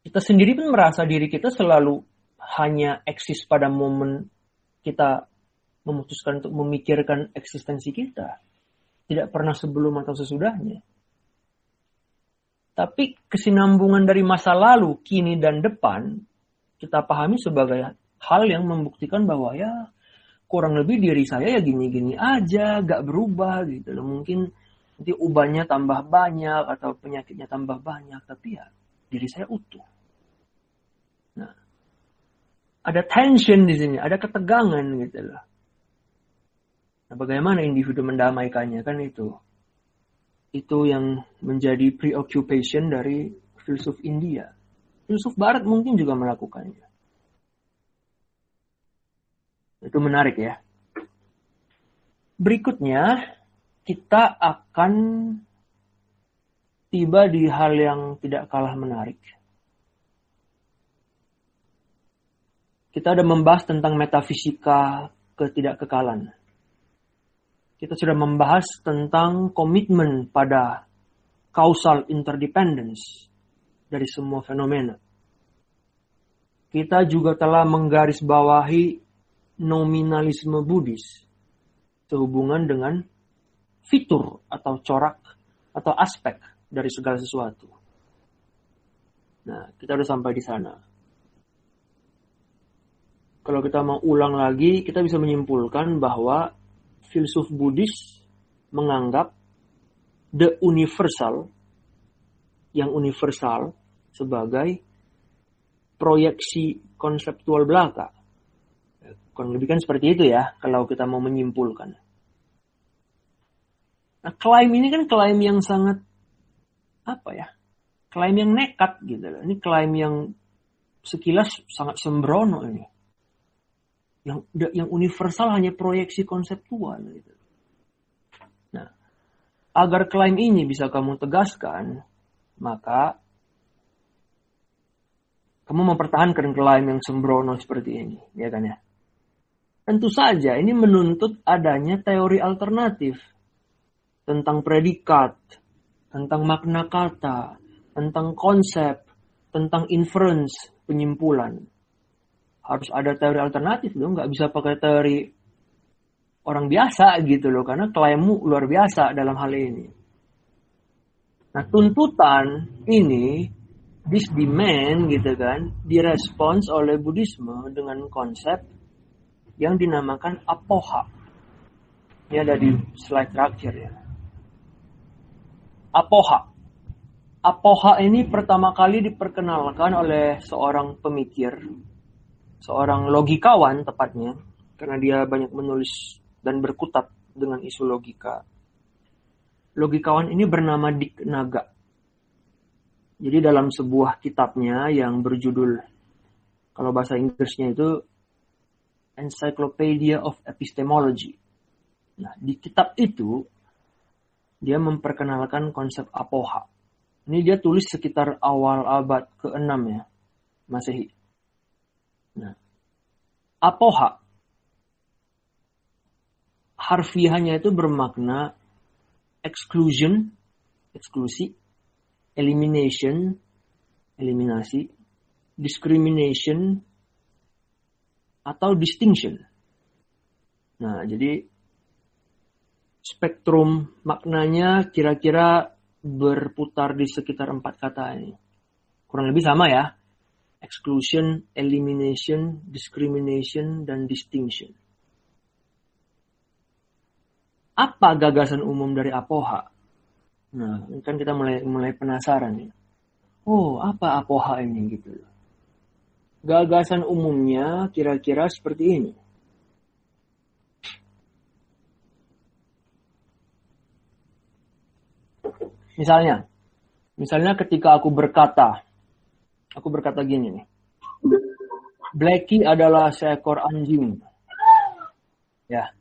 Kita sendiri pun merasa diri kita selalu hanya eksis pada momen kita memutuskan untuk memikirkan eksistensi kita. Tidak pernah sebelum atau sesudahnya. Tapi kesinambungan dari masa lalu, kini, dan depan, kita pahami sebagai hal yang membuktikan bahwa ya kurang lebih diri saya ya gini-gini aja, gak berubah gitu loh. Mungkin nanti ubannya tambah banyak atau penyakitnya tambah banyak, tapi ya diri saya utuh. Nah, ada tension di sini, ada ketegangan gitu loh. Nah, bagaimana individu mendamaikannya kan itu? Itu yang menjadi preoccupation dari filsuf India. Filsuf Barat mungkin juga melakukannya. Itu menarik ya. Berikutnya, kita akan tiba di hal yang tidak kalah menarik. Kita ada membahas tentang metafisika ketidakkekalan. Kita sudah membahas tentang komitmen pada causal interdependence dari semua fenomena. Kita juga telah menggarisbawahi nominalisme Buddhis sehubungan dengan fitur atau corak atau aspek dari segala sesuatu. Nah, kita udah sampai di sana. Kalau kita mau ulang lagi, kita bisa menyimpulkan bahwa filsuf Buddhis menganggap the universal, yang universal sebagai proyeksi konseptual belaka. Kurang lebih kan seperti itu ya, kalau kita mau menyimpulkan. Nah, klaim ini kan klaim yang sangat, klaim yang nekat gitu loh. Ini klaim yang sekilas sangat sembrono ini. Yang universal hanya proyeksi konseptual. Gitu. Nah, agar klaim ini bisa kamu tegaskan, maka kamu mempertahankan klaim yang sembrono seperti ini, ya kan ya? Tentu saja ini menuntut adanya teori alternatif tentang predikat, tentang makna kata, tentang konsep, tentang inference, penyimpulan. Harus ada teori alternatif dong, nggak bisa pakai teori orang biasa gitu loh, karena klaimmu luar biasa dalam hal ini. Nah, tuntutan ini, this demand gitu kan, direspons oleh Buddhisme dengan konsep yang dinamakan apoha. Ini ada di slide terakhir ya. Apoha. Apoha ini pertama kali diperkenalkan oleh seorang pemikir, seorang logikawan tepatnya, karena dia banyak menulis dan berkutat dengan isu logika. Logikawan ini bernama Dick Naga. Jadi dalam sebuah kitabnya yang berjudul, kalau bahasa Inggrisnya itu Encyclopedia of Epistemology. Nah, di kitab itu dia memperkenalkan konsep apoha. Ini dia tulis sekitar awal abad ke-6 ya, Masehi. Nah, apoha harfiahnya itu bermakna exclusion, eksklusi, elimination, eliminasi, discrimination, atau distinction. Nah, jadi spektrum maknanya kira-kira berputar di sekitar 4 kata ini. Kurang lebih sama ya. Exclusion, elimination, discrimination, dan distinction. Apa gagasan umum dari apoha? Nah, ini kan kita mulai penasaran ya. Oh, apa apoha ini gitu loh. Gagasan umumnya kira-kira seperti ini. Misalnya ketika aku berkata gini nih. Blackie adalah seekor anjing. Ya.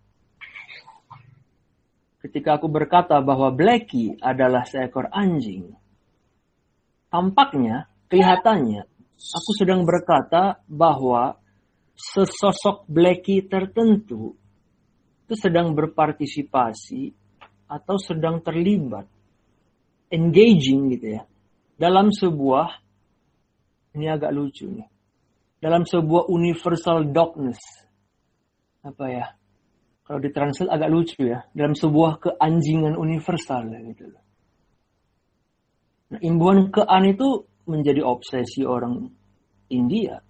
Ketika aku berkata bahwa Blackie adalah seekor anjing, tampaknya, kelihatannya, aku sedang berkata bahwa sesosok Blackie tertentu itu sedang berpartisipasi atau sedang terlibat, engaging gitu ya, dalam sebuah, ini agak lucu nih, dalam sebuah universal darkness. Apa ya? Kalau ditranslate agak lucu ya. Dalam sebuah keanjingan universal gitu. Nah, imbuhan kean itu menjadi obsesi orang India.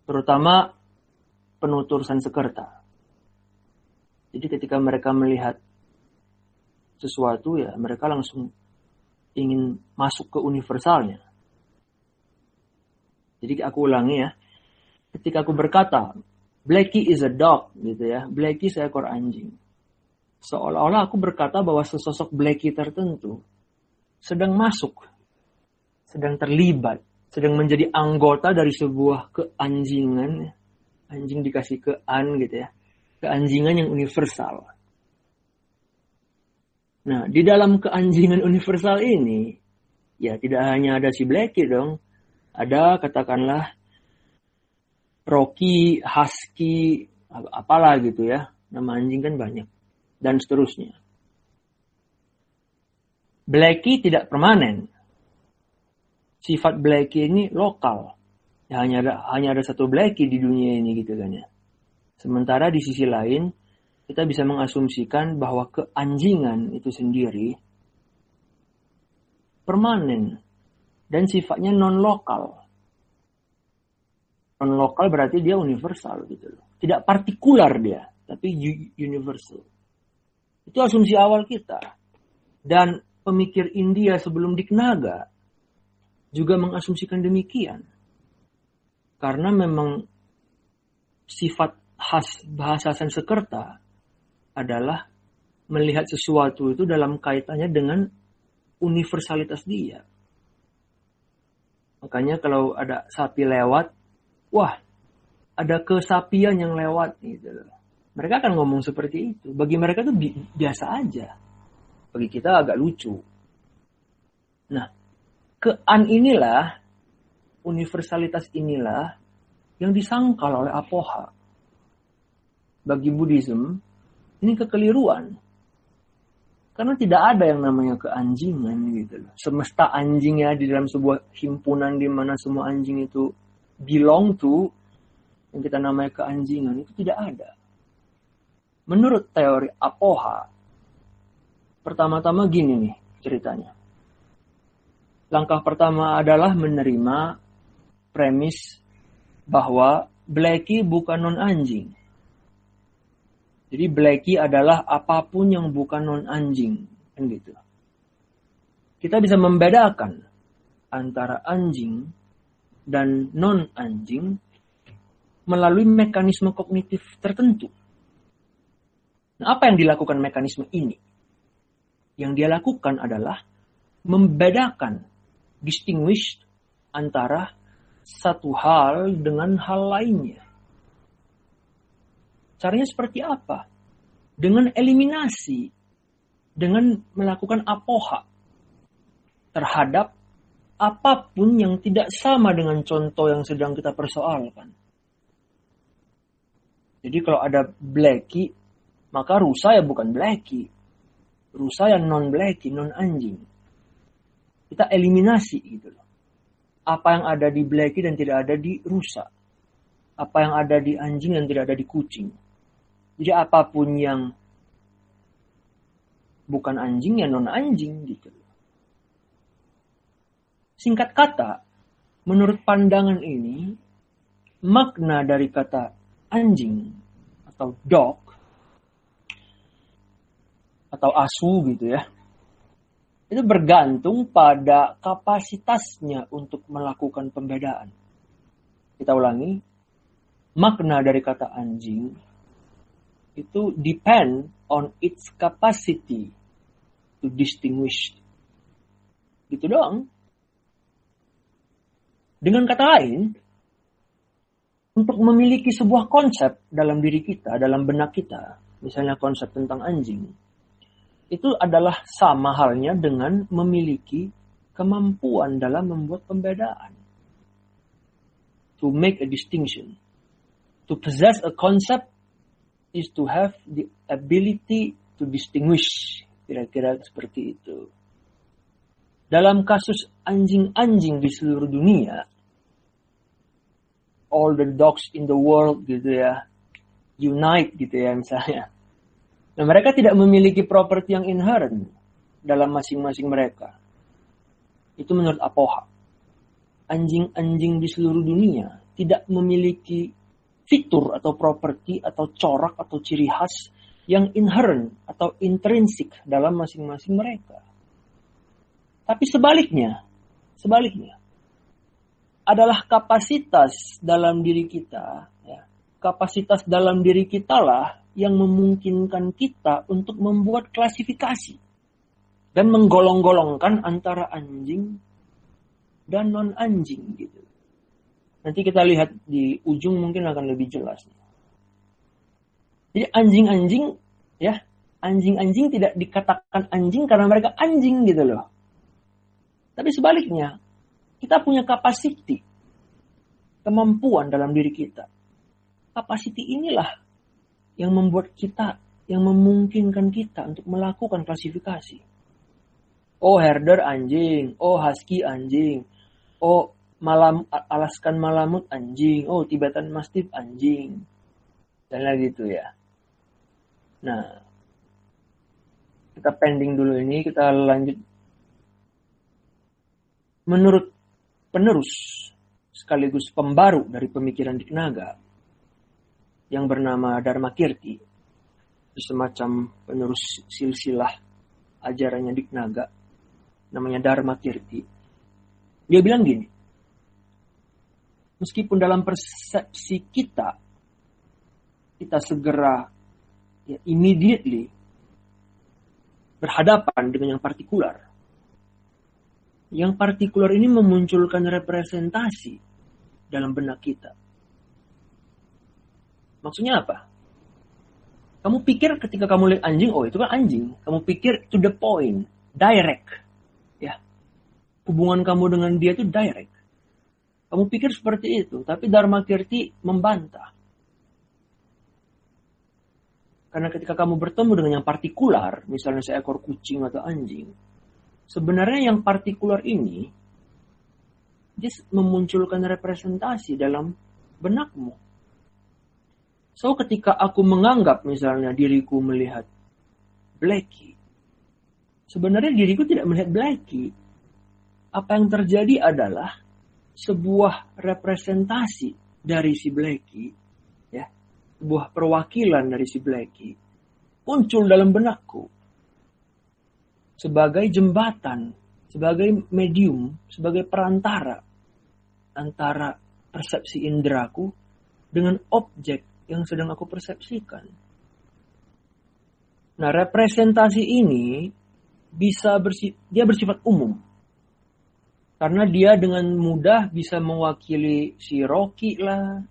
Terutama penutur Sanskerta. Jadi ketika mereka melihat sesuatu ya, mereka langsung ingin masuk ke universalnya. Jadi aku ulangi ya. Ketika aku berkata, Blackie is a dog, gitu ya. Blackie seekor anjing. Seolah-olah aku berkata bahwa sesosok Blackie tertentu sedang masuk, sedang terlibat, sedang menjadi anggota dari sebuah keanjingan. Anjing dikasih kean gitu ya. Keanjingan yang universal. Nah, di dalam keanjingan universal ini, ya tidak hanya ada si Blackie dong. Ada katakanlah Rocky, Husky, apalah gitu ya. Nama anjing kan banyak. Dan seterusnya. Blackie tidak permanen. Sifat Blackie ini lokal. Ya, hanya ada satu Blackie di dunia ini gitu kan ya. Sementara di sisi lain, kita bisa mengasumsikan bahwa keanjingan itu sendiri permanen. Dan sifatnya non-lokal. Non-lokal berarti dia universal gitu loh. Tidak partikular dia, tapi universal. Itu asumsi awal kita. Dan pemikir India sebelum Dignaga juga mengasumsikan demikian. Karena memang sifat khas bahasa Sanskerta adalah melihat sesuatu itu dalam kaitannya dengan universalitas dia. Makanya kalau ada sapi lewat, wah, ada kesapian yang lewat gitu. Mereka akan ngomong seperti itu. Bagi mereka itu biasa aja. Bagi kita agak lucu. Nah, kean inilah, universalitas inilah yang disangkal oleh Apoha. Bagi Buddhism, ini kekeliruan. Karena tidak ada yang namanya keanjingan gitu loh. Semesta anjing ya di dalam sebuah himpunan di mana semua anjing itu belong to, yang kita namanya keanjingan, itu tidak ada. Menurut teori Apoha, pertama-tama gini nih ceritanya. Langkah pertama adalah menerima premis bahwa Blackie bukan non-anjing. Jadi Blackie adalah apapun yang bukan non-anjing. Kan gitu. Kita bisa membedakan antara anjing dan non-anjing melalui mekanisme kognitif tertentu. Nah, apa yang dilakukan mekanisme ini? Yang dia lakukan adalah membedakan, distinguish antara satu hal dengan hal lainnya. Caranya seperti apa? Dengan eliminasi, dengan melakukan apoha terhadap apapun yang tidak sama dengan contoh yang sedang kita persoalkan. Jadi kalau ada Blackie, maka rusa ya bukan Blackie. Rusa yang non-Blackie, non-anjing. Kita eliminasi gitu loh. Apa yang ada di Blackie dan tidak ada di rusa. Apa yang ada di anjing dan tidak ada di kucing. Jadi apapun yang bukan anjing ya non-anjing gitu. Singkat kata, menurut pandangan ini, makna dari kata anjing atau dog atau asu gitu ya, itu bergantung pada kapasitasnya untuk melakukan pembedaan. Kita ulangi, makna dari kata anjing itu depend on its capacity to distinguish Gitu doang. Dengan kata lain, untuk memiliki sebuah konsep dalam diri kita, dalam benak kita, misalnya konsep tentang anjing, itu adalah sama halnya dengan memiliki kemampuan dalam membuat pembedaan. To make a distinction. To possess a concept is to have the ability to distinguish. Kira-kira seperti itu. Dalam kasus anjing-anjing di seluruh dunia, all the dogs in the world gitu ya, unite gitu ya misalnya. Nah, mereka tidak memiliki properti yang inherent dalam masing-masing mereka. Itu menurut Apoha. Anjing-anjing di seluruh dunia tidak memiliki fitur atau properti atau corak atau ciri khas yang inherent atau intrinsik dalam masing-masing mereka. Tapi sebaliknya adalah kapasitas dalam diri kita, ya. Kapasitas dalam diri kita lah yang memungkinkan kita untuk membuat klasifikasi dan menggolong-golongkan antara anjing dan non-anjing gitu. Nanti kita lihat di ujung mungkin akan lebih jelas. Jadi anjing-anjing tidak dikatakan anjing karena mereka anjing gitu loh. Tapi sebaliknya, kita punya capacity, kemampuan dalam diri kita. Capacity inilah yang membuat kita, yang memungkinkan kita untuk melakukan klasifikasi. Oh, herder anjing, oh husky anjing, oh Alaskan Malamut anjing, oh Tibetan Mastiff anjing, dan lagi gitu ya. Nah, kita pending dulu ini, kita lanjut. Menurut penerus sekaligus pembaru dari pemikiran Dignaga yang bernama Dharmakirti, semacam penerus silsilah ajarannya Dignaga, namanya Dharmakirti. Dia bilang gini, meskipun dalam persepsi kita segera immediately berhadapan dengan yang partikular. Yang partikular ini memunculkan representasi dalam benak kita. Maksudnya apa? Kamu pikir ketika kamu lihat anjing, oh itu kan anjing. Kamu pikir to the point, direct. Ya. Hubungan kamu dengan dia itu direct. Kamu pikir seperti itu, tapi Dharmakirti membantah. Karena ketika kamu bertemu dengan yang partikular, misalnya seekor kucing atau anjing, sebenarnya yang partikular ini dia memunculkan representasi dalam benakmu. So ketika aku menganggap misalnya diriku melihat Blackie, sebenarnya diriku tidak melihat Blackie. Apa yang terjadi adalah sebuah representasi dari si Blackie, ya, sebuah perwakilan dari si Blackie muncul dalam benakku sebagai jembatan, sebagai medium, sebagai perantara antara persepsi indraku dengan objek yang sedang aku persepsikan. Nah, representasi ini dia bersifat umum. Karena dia dengan mudah bisa mewakili si Rocky lah,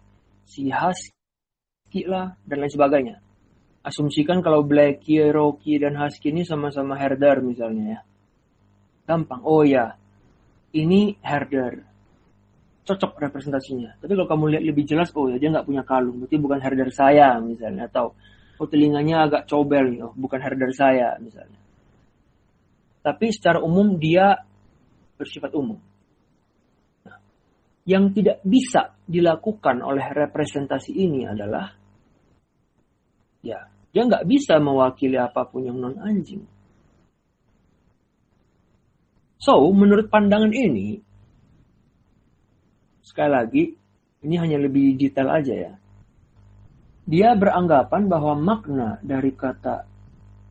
si Husky lah, dan lain sebagainya. Asumsikan kalau Blackie, Rocky, dan Husky ini sama-sama herder misalnya ya. Gampang. Oh ya, ini herder. Cocok representasinya. Tapi kalau kamu lihat lebih jelas, oh ya dia nggak punya kalung. Berarti bukan herder saya misalnya. Atau oh telinganya agak cobel nih. Oh bukan herder saya misalnya. Tapi secara umum dia bersifat umum. Nah, yang tidak bisa dilakukan oleh representasi ini adalah ya, dia nggak bisa mewakili apapun yang non-anjing. So, menurut pandangan ini, sekali lagi, ini hanya lebih detail aja ya. Dia beranggapan bahwa makna dari kata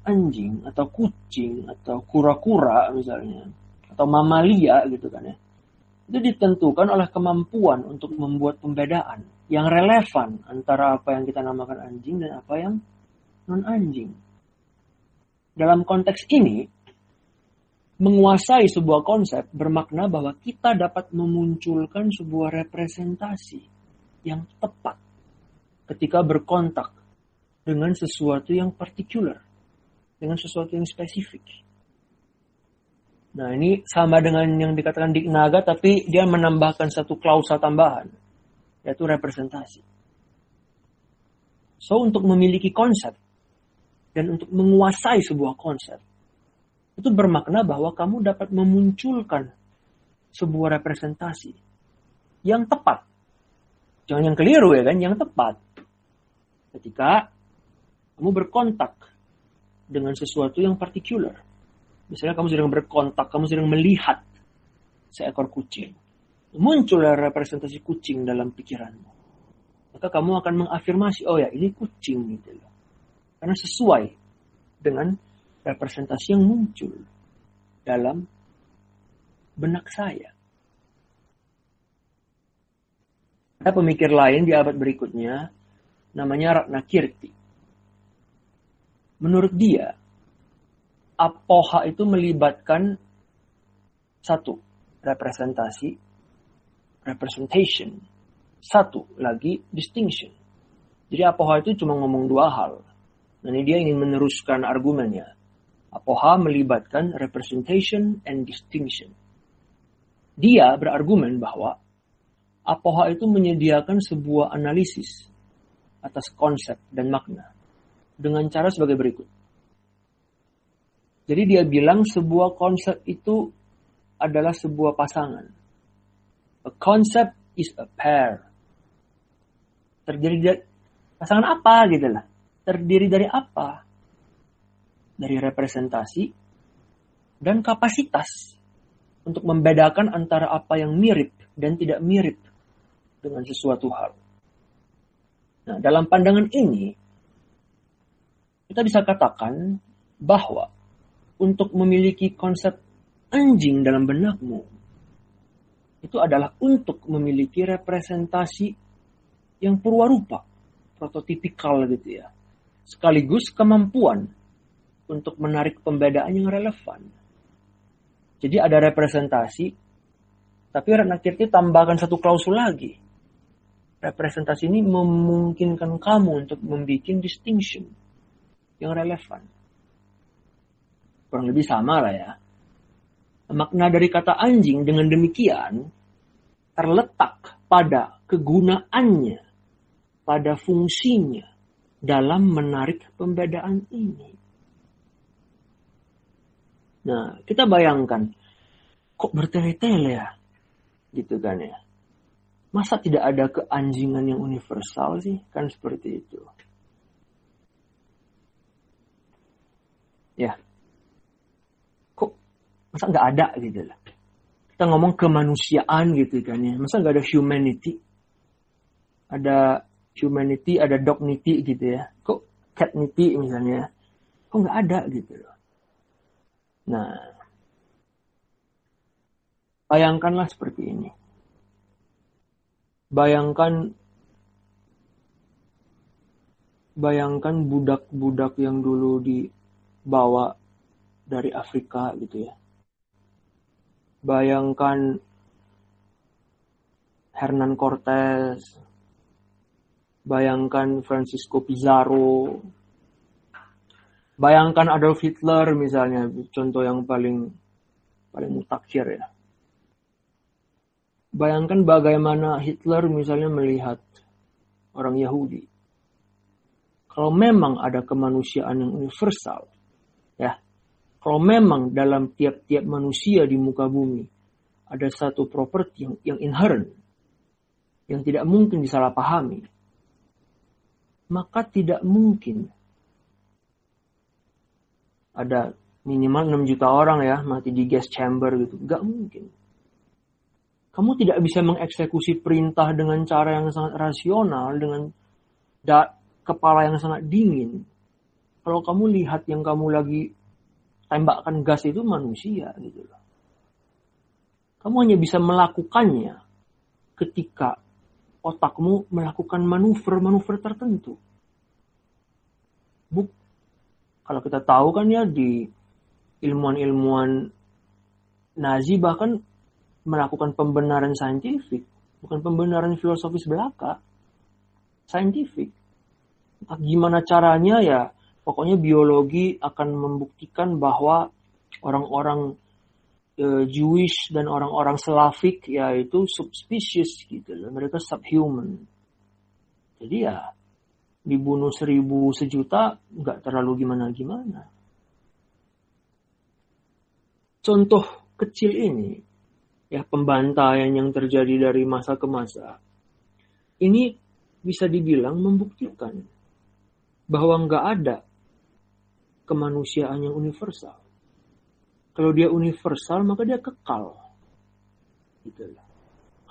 anjing atau kucing atau kura-kura misalnya, atau mamalia gitu kan ya, itu ditentukan oleh kemampuan untuk membuat pembedaan yang relevan antara apa yang kita namakan anjing dan apa yang non-anjing. Dalam konteks ini, Menguasai sebuah konsep bermakna bahwa kita dapat memunculkan sebuah representasi yang tepat ketika berkontak dengan sesuatu yang partikular, dengan sesuatu yang spesifik. Nah, ini sama dengan yang dikatakan Dick Naga, tapi dia menambahkan satu klausa tambahan, yaitu representasi. So, untuk memiliki konsep dan untuk menguasai sebuah konsep, itu bermakna bahwa kamu dapat memunculkan sebuah representasi yang tepat. Jangan yang keliru ya kan, yang tepat. Ketika kamu berkontak dengan sesuatu yang partikular. Misalnya kamu sedang berkontak, kamu sedang melihat seekor kucing. Muncullah representasi kucing dalam pikiranmu. Maka kamu akan mengafirmasi, oh ya ini kucing gitu loh. Karena sesuai dengan representasi yang muncul dalam benak saya. Ada pemikir lain di abad berikutnya, namanya Ratnakirti. Menurut dia, apoha itu melibatkan satu, representation. Satu lagi, distinction. Jadi apoha itu cuma ngomong dua hal. Nah, ini dia ingin meneruskan argumennya. Apoha melibatkan representation and distinction. Dia berargumen bahwa apoha itu menyediakan sebuah analisis atas konsep dan makna dengan cara sebagai berikut. Jadi dia bilang sebuah konsep itu adalah sebuah pasangan. A concept is a pair. Terdiri dari pasangan apa gitu lah. Terdiri dari apa? Dari representasi dan kapasitas untuk membedakan antara apa yang mirip dan tidak mirip dengan sesuatu hal. Nah, dalam pandangan ini, kita bisa katakan bahwa untuk memiliki konsep anjing dalam benakmu, itu adalah untuk memiliki representasi yang purwarupa, prototipikal gitu ya. Sekaligus kemampuan untuk menarik pembedaan yang relevan. Jadi ada representasi, tapi Ratnakirti tambahkan satu klausul lagi. Representasi ini memungkinkan kamu untuk membuat distinction yang relevan. Kurang lebih sama lah ya. Makna dari kata anjing dengan demikian terletak pada kegunaannya, pada fungsinya dalam menarik pembedaan ini. Nah, kita bayangkan, kok bertele-tele ya? Gitu kan ya. Masa tidak ada keanjingan yang universal sih? Kan seperti itu. Ya. Masa nggak ada gitu lah. Kita ngomong kemanusiaan gitu kan ya. Masa nggak ada humanity? Ada humanity, ada dognity gitu ya. Kok catnity misalnya? Kok nggak ada gitu loh. Nah, bayangkanlah seperti ini. Bayangkan budak-budak yang dulu dibawa dari Afrika gitu ya. Bayangkan Hernan Cortés, bayangkan Francisco Pizarro, bayangkan Adolf Hitler misalnya, contoh yang paling mutakhir ya. Bayangkan bagaimana Hitler misalnya melihat orang Yahudi. Kalau memang ada kemanusiaan yang universal, ya. Kalau memang dalam tiap-tiap manusia di muka bumi ada satu properti yang inherent, yang tidak mungkin disalahpahami, maka tidak mungkin ada minimal 6 juta orang ya mati di gas chamber gitu. Gak mungkin. Kamu tidak bisa mengeksekusi perintah dengan cara yang sangat rasional, dengan kepala yang sangat dingin. Kalau kamu lihat yang kamu lagi tembakkan gas itu manusia gitu loh. Kamu hanya bisa melakukannya ketika otakmu melakukan manuver-manuver tertentu. Kalau kita tahu kan ya di ilmuwan-ilmuwan Nazi bahkan melakukan pembenaran saintifik, bukan pembenaran filosofis belaka, saintifik. Gimana caranya ya, pokoknya biologi akan membuktikan bahwa orang-orang Jewish dan orang-orang Slavik yaitu subspecies gitu loh, mereka subhuman. Jadi ya dibunuh 1000 sejuta nggak terlalu gimana-gimana. Contoh kecil ini ya, pembantaian yang terjadi dari masa ke masa ini bisa dibilang membuktikan bahwa nggak ada kemanusiaan yang universal. Kalau dia universal, maka dia kekal. Gitu.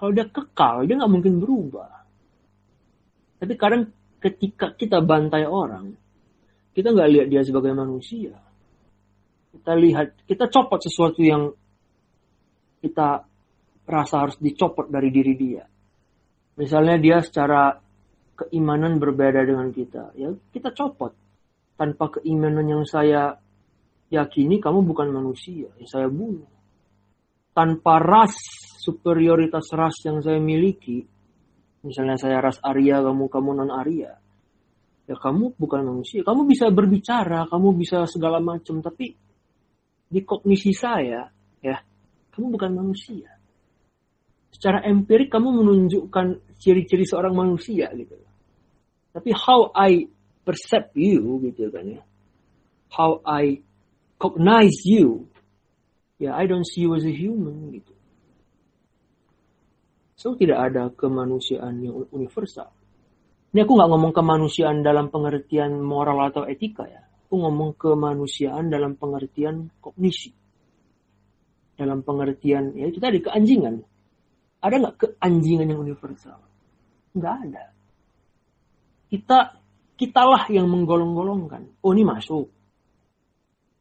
Kalau dia kekal, dia nggak mungkin berubah. Tapi kadang ketika kita bantai orang, kita nggak lihat dia sebagai manusia. Kita copot sesuatu yang kita rasa harus dicopot dari diri dia. Misalnya dia secara keimanan berbeda dengan kita, ya kita copot. Tanpa keimanan yang saya yakini, kamu bukan manusia, ya saya bunuh. Tanpa superioritas ras yang saya miliki, misalnya saya ras Arya, kamu non-Arya, ya kamu bukan manusia. Kamu bisa berbicara, kamu bisa segala macam, tapi di kognisi saya, ya kamu bukan manusia. Secara empirik kamu menunjukkan ciri-ciri seorang manusia gitu. Tapi how I perceive you gitu kan ya, how I cognize you, ya I don't see you as a human gitu. So tidak ada kemanusiaan yang universal. Ini aku nggak ngomong kemanusiaan dalam pengertian moral atau etika ya. Aku ngomong kemanusiaan dalam pengertian kognisi. Dalam pengertian ya itu tadi keanjingan. Ada nggak keanjingan yang universal? Nggak ada. Kitalah yang menggolong-golongkan. Oh ini masuk.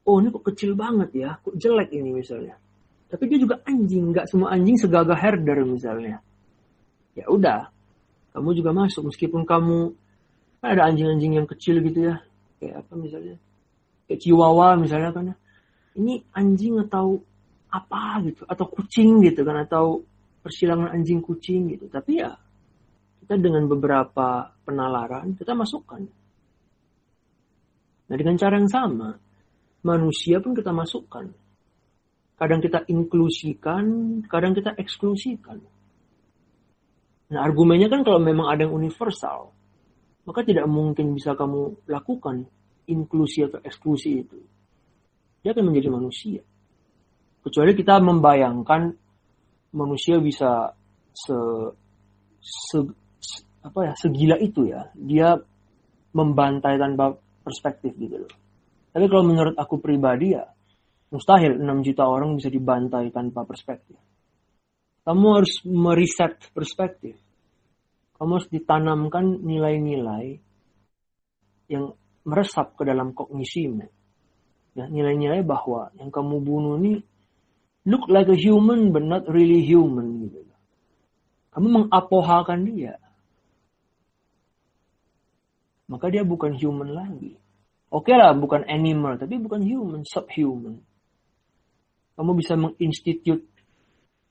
Oh ini kok kecil banget ya, kok jelek ini misalnya. Tapi dia juga anjing, nggak semua anjing segagah herder misalnya. Ya udah, kamu juga masuk meskipun kamu ada anjing-anjing yang kecil gitu ya, kayak apa misalnya, kayak chihuahua misalnya kan. Ini anjing atau apa gitu, atau kucing gitu kan, atau persilangan anjing kucing gitu. Tapi ya kita dengan beberapa penalaran kita masukkan. Nah dengan cara yang sama, manusia pun kita masukkan. Kadang kita inklusikan, kadang kita eksklusikan. Nah argumennya kan kalau memang ada yang universal, maka tidak mungkin bisa kamu lakukan inklusi atau eksklusi itu. Dia akan menjadi manusia. Kecuali kita membayangkan manusia bisa segila itu ya. Dia membantai tanpa perspektif gitu loh. Tapi kalau menurut aku pribadi ya, mustahil 6 juta orang bisa dibantai tanpa perspektif. Kamu harus meriset perspektif. Kamu harus ditanamkan nilai-nilai yang meresap ke dalam kognisimu. Ya, nilai-nilai bahwa yang kamu bunuh ini look like a human but not really human. Gitu. Kamu mengapohakan dia. Maka dia bukan human lagi. Oke lah, bukan animal, tapi bukan human, subhuman. Kamu bisa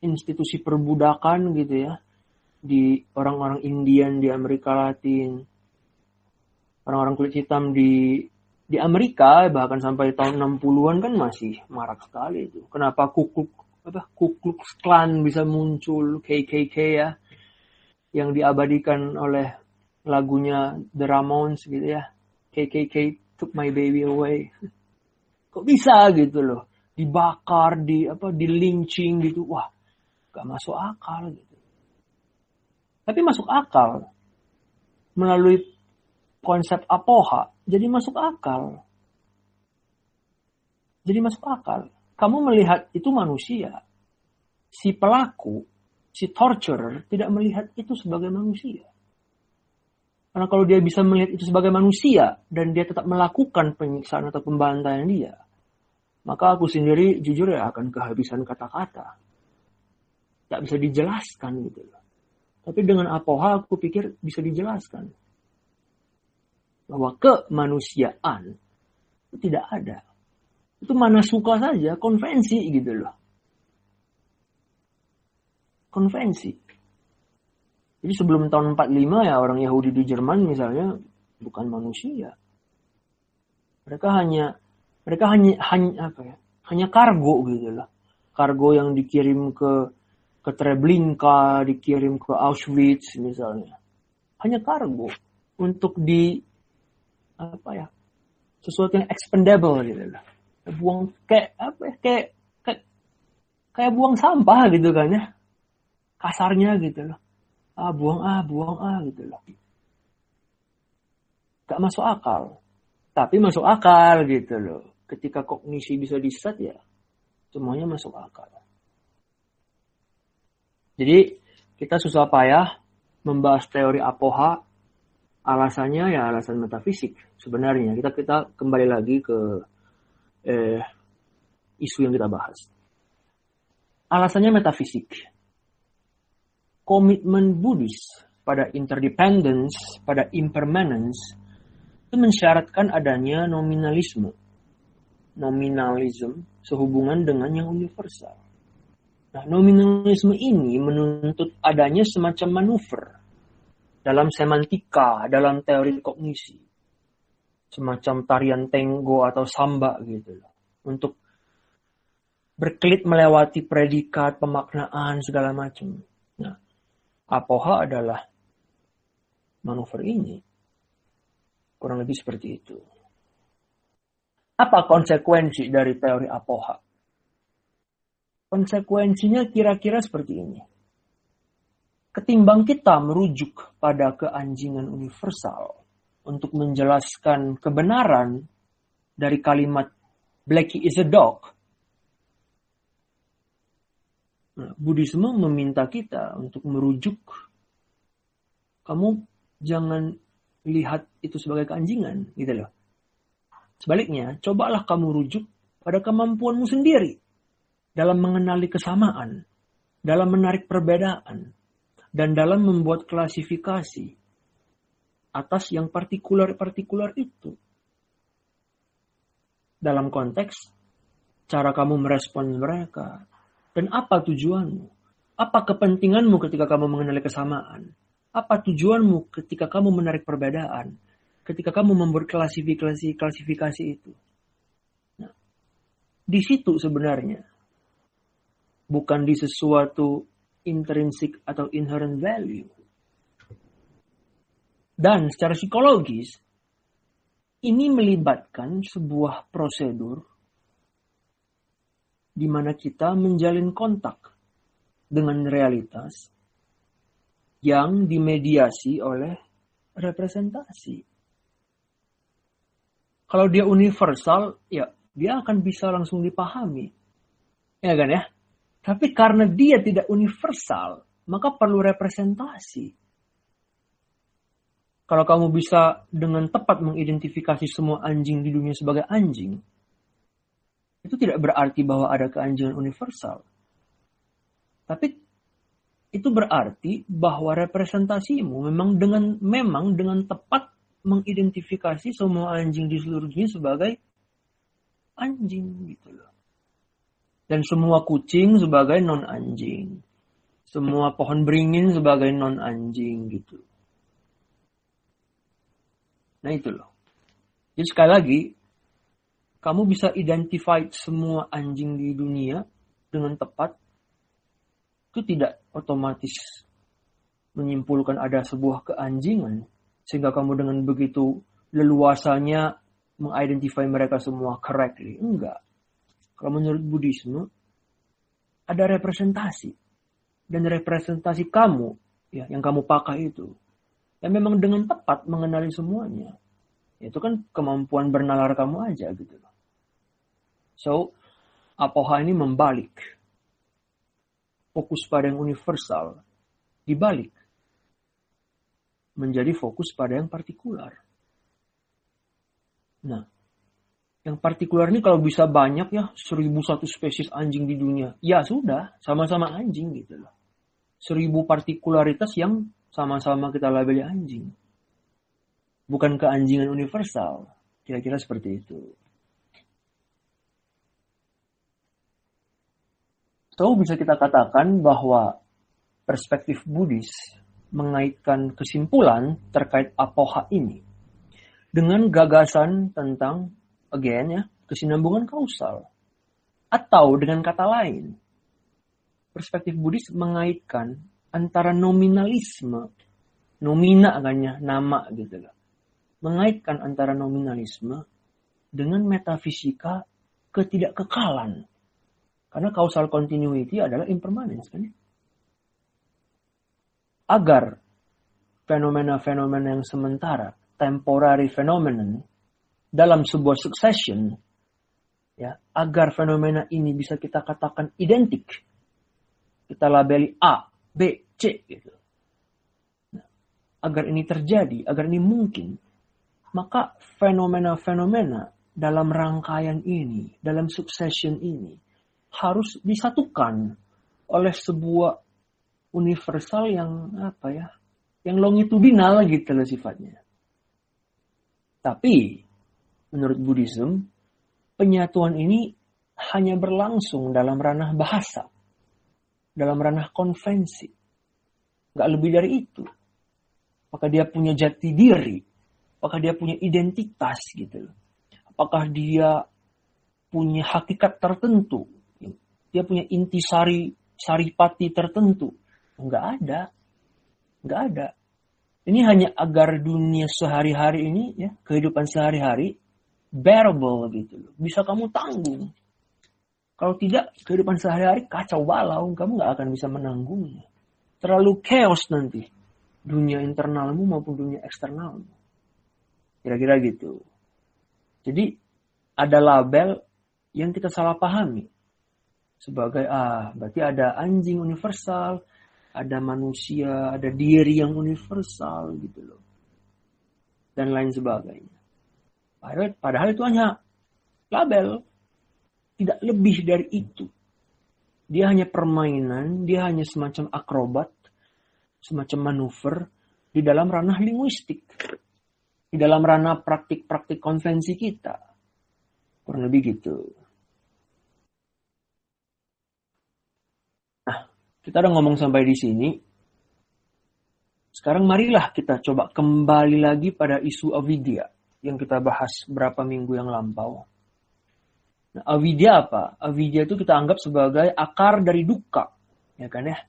institusi perbudakan gitu ya, di orang-orang Indian di Amerika Latin, orang-orang kulit hitam di Amerika, bahkan sampai tahun 60-an kan masih marak sekali itu. Kenapa Ku Klux Klan bisa muncul, KKK ya, yang diabadikan oleh lagunya The Ramones gitu ya, KKK took my baby away. Kok bisa gitu loh, dibakar, di lynching gitu. Wah, gak masuk akal gitu. Tapi masuk akal melalui konsep apoha, jadi masuk akal. Jadi masuk akal. Kamu melihat itu manusia. Si pelaku, si torturer tidak melihat itu sebagai manusia. Karena kalau dia bisa melihat itu sebagai manusia dan dia tetap melakukan penyiksaan atau pembantaian dia, maka aku sendiri jujur ya akan kehabisan kata-kata. Tak bisa dijelaskan gitu. Tapi dengan apoha aku pikir bisa dijelaskan. Bahwa kemanusiaan itu tidak ada. Itu mana suka saja, konvensi gitu loh. konvensi. Jadi sebelum tahun 45 ya orang Yahudi di Jerman misalnya bukan manusia. Mereka hanya kargo gitu lah. Kargo yang dikirim ke Treblinka, dikirim ke Auschwitz misalnya. Hanya kargo untuk sesuatu yang expendable gitu lah. Buang kayak buang sampah gitu kan ya. Kasarnya gitu loh. Buang gitu loh. Gak masuk akal. Tapi masuk akal gitu loh. Ketika kognisi bisa di-set ya, semuanya masuk akal. Jadi kita susah payah membahas teori apoha. Alasannya ya alasan metafisik sebenarnya. Kita kembali lagi ke isu yang kita bahas. Alasannya metafisik. Komitmen Buddhis pada interdependence, pada impermanence, itu mensyaratkan adanya nominalisme. Nominalism sehubungan dengan yang universal. Nah, nominalisme ini menuntut adanya semacam manuver dalam semantika, dalam teori kognisi. Semacam tarian tenggo atau samba gitu loh. Untuk berkelit melewati predikat, pemaknaan, segala macam. Nah, apoha adalah manuver ini. Kurang lebih seperti itu. Apa konsekuensi dari teori apoha? Konsekuensinya kira-kira seperti ini. Ketimbang kita merujuk pada keanjingan universal untuk menjelaskan kebenaran dari kalimat Blackie is a dog, Buddhisme meminta kita untuk merujuk, kamu jangan lihat itu sebagai keanjingan, gitu loh. Sebaliknya, cobalah kamu rujuk pada kemampuanmu sendiri dalam mengenali kesamaan, dalam menarik perbedaan, dan dalam membuat klasifikasi atas yang partikular-partikular itu. Dalam konteks cara kamu merespon mereka, dan apa tujuanmu? Apa kepentinganmu ketika kamu mengenali kesamaan? Apa tujuanmu ketika kamu menarik perbedaan? Ketika kamu membuat klasifikasi itu? Nah, di situ sebenarnya. Bukan di sesuatu intrinsic atau inherent value. Dan secara psikologis, ini melibatkan sebuah prosedur di mana kita menjalin kontak dengan realitas yang dimediasi oleh representasi. Kalau dia universal, ya dia akan bisa langsung dipahami. Ya kan ya? Tapi karena dia tidak universal, maka perlu representasi. Kalau kamu bisa dengan tepat mengidentifikasi semua anjing di dunia sebagai anjing, itu tidak berarti bahwa ada keanjingan universal. Tapi itu berarti bahwa representasimu memang dengan tepat mengidentifikasi semua anjing di seluruh dunia sebagai anjing gitu loh. Dan semua kucing sebagai non-anjing. Semua pohon beringin sebagai non-anjing gitu. Nah itu loh. Jadi sekali lagi, kamu bisa identify semua anjing di dunia dengan tepat. Itu tidak otomatis menyimpulkan ada sebuah keanjingan. Sehingga kamu dengan begitu leluasanya mengidentify mereka semua correctly. Enggak. Kalau menurut Buddhisme, ada representasi. Dan representasi kamu, ya, yang kamu pakai itu, yang memang dengan tepat mengenali semuanya. Itu kan kemampuan bernalar kamu aja gitu. So, apoha ini membalik. Fokus pada yang universal. Dibalik. Menjadi fokus pada yang partikular. Nah, yang partikular ini kalau bisa banyak ya, 1001 spesies anjing di dunia. Ya sudah, sama-sama anjing gitu loh. 1000 partikularitas yang sama-sama kita labeli anjing. Bukan keanjingan universal. Kira-kira seperti itu. So, bisa kita katakan bahwa perspektif Buddhis mengaitkan kesimpulan terkait apoha ini dengan gagasan tentang, again ya, kesinambungan kausal. Atau dengan kata lain, perspektif Buddhis mengaitkan antara nominalisme, nomina agaknya nama gitu loh. Mengaitkan antara nominalisme dengan metafisika ketidakkekalan. Karena causal continuity adalah impermanence kan ya. Agar fenomena-fenomena yang sementara, temporary phenomenon, dalam sebuah succession, ya, agar fenomena ini bisa kita katakan identik, kita labeli A, B, C gitu. Nah, agar ini terjadi, agar ini mungkin, maka fenomena-fenomena dalam rangkaian ini, dalam succession ini, harus disatukan oleh sebuah universal yang apa ya, yang longitudinal gitu loh sifatnya. Tapi menurut Buddhism, penyatuan ini hanya berlangsung dalam ranah bahasa, dalam ranah konvensi, nggak lebih dari itu. Apakah dia punya jati diri, apakah dia punya identitas gitu loh, apakah dia punya hakikat tertentu, dia punya inti saripati tertentu. Nggak ada. Ini hanya agar dunia sehari-hari ini, ya, kehidupan sehari-hari, bearable gitu loh. Bisa kamu tanggung. Kalau tidak, kehidupan sehari-hari kacau balau, kamu nggak akan bisa menanggungnya. Terlalu chaos nanti. Dunia internalmu maupun dunia eksternalmu. Kira-kira gitu. Jadi, ada label yang kita salah pahami. Sebagai, berarti ada anjing universal, ada manusia, ada diri yang universal gitu loh. Dan lain sebagainya. Padahal itu hanya label. Tidak lebih dari itu. Dia hanya permainan, dia hanya semacam akrobat, semacam manuver di dalam ranah linguistik. Di dalam ranah praktik-praktik konvensi kita. Kurang lebih gitu. Nah, kita udah ngomong sampai di sini. Sekarang marilah kita coba kembali lagi pada isu avidya yang kita bahas berapa minggu yang lampau. Nah, avidya apa? Avidya itu kita anggap sebagai akar dari dukkha, ya kan ya?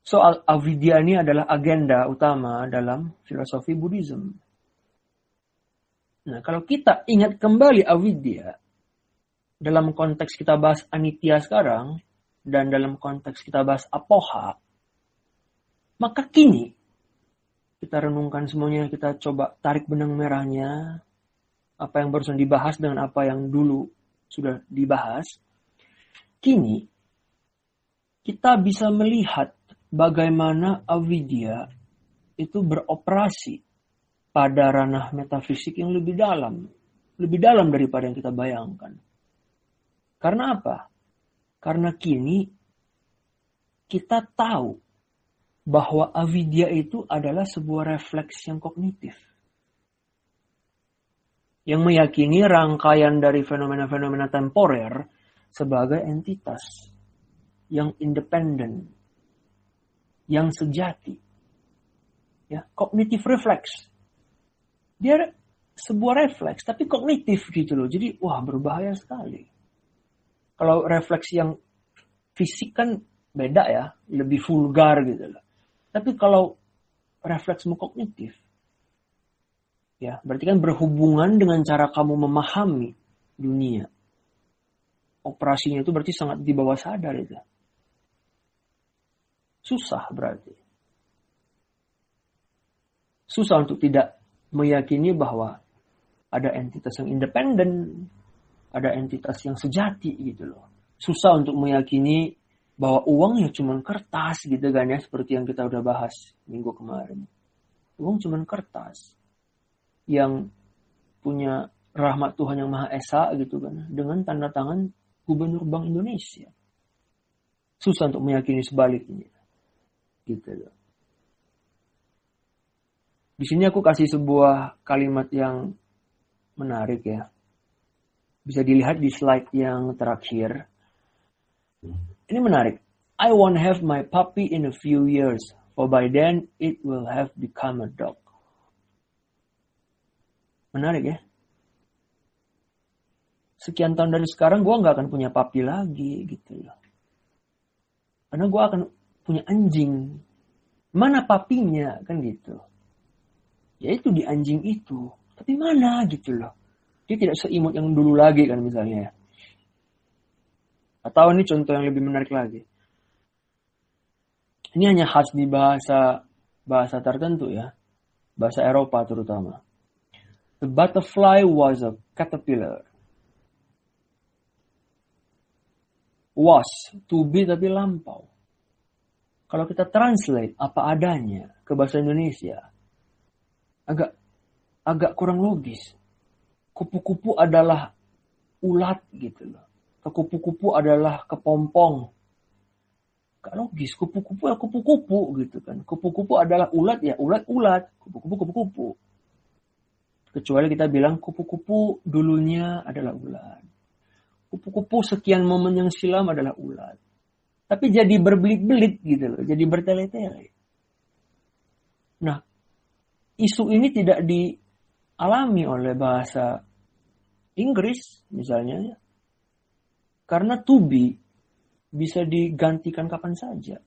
Soal avidya ini adalah agenda utama dalam filosofi Buddhism. Nah, kalau kita ingat kembali avidya dalam konteks kita bahas anitya sekarang dan dalam konteks kita bahas apoha, maka kini kita renungkan semuanya, kita coba tarik benang merahnya. Apa yang barusan dibahas dengan apa yang dulu sudah dibahas. Kini, kita bisa melihat bagaimana avidya itu beroperasi pada ranah metafisik yang lebih dalam. Lebih dalam daripada yang kita bayangkan. Karena apa? Karena kini, kita tahu bahwa avidya itu adalah sebuah refleks yang kognitif. Yang meyakini rangkaian dari fenomena-fenomena temporer sebagai entitas yang independen, yang sejati. Ya, kognitif refleks. Dia sebuah refleks, tapi kognitif gitu loh. Jadi, wah berbahaya sekali. Kalau refleks yang fisik kan beda ya, lebih vulgar gitu loh. Tapi kalau refleksmu kognitif, ya, berarti kan berhubungan dengan cara kamu memahami dunia. Operasinya itu berarti sangat di bawah sadar itu. Susah berarti. Susah untuk tidak meyakini bahwa ada entitas yang independen, ada entitas yang sejati gitu loh. Susah untuk meyakini bahwa uang ya cuma kertas gitu kan ya, seperti yang kita udah bahas minggu kemarin. Uang cuma kertas yang punya rahmat Tuhan yang Maha Esa gitu kan, dengan tanda tangan Gubernur Bank Indonesia. Susah untuk meyakini sebaliknya. Gitu loh. Di sini aku kasih sebuah kalimat yang menarik ya. Bisa dilihat di slide yang terakhir. Ini menarik. I won't have my puppy in a few years, for by then it will have become a dog. Menarik ya? Sekian tahun dari sekarang gue gak akan punya puppy lagi gitu loh. Karena gue akan punya anjing. Mana papinya kan gitu. Ya itu di anjing itu. Tapi mana gitu loh. Dia tidak seimut yang dulu lagi kan misalnya. Atau ini contoh yang lebih menarik lagi. Ini hanya khas di bahasa tertentu ya. Bahasa Eropa terutama. The butterfly was a caterpillar. Was, to be tapi lampau. Kalau kita translate apa adanya ke bahasa Indonesia, agak kurang logis. Kupu-kupu adalah ulat gitu loh. Kupu-kupu adalah kepompong. Gak logis, kupu-kupu ya kupu-kupu gitu kan. Kupu-kupu adalah ulat ya ulat-ulat. Kupu-kupu kupu-kupu. Kecuali kita bilang kupu-kupu dulunya adalah ulat. Kupu-kupu sekian momen yang silam adalah ulat. Tapi jadi berbelit-belit gitu loh. Jadi bertele-tele. Nah, isu ini tidak dialami oleh bahasa Inggris misalnya. Karena to be bisa digantikan kapan saja.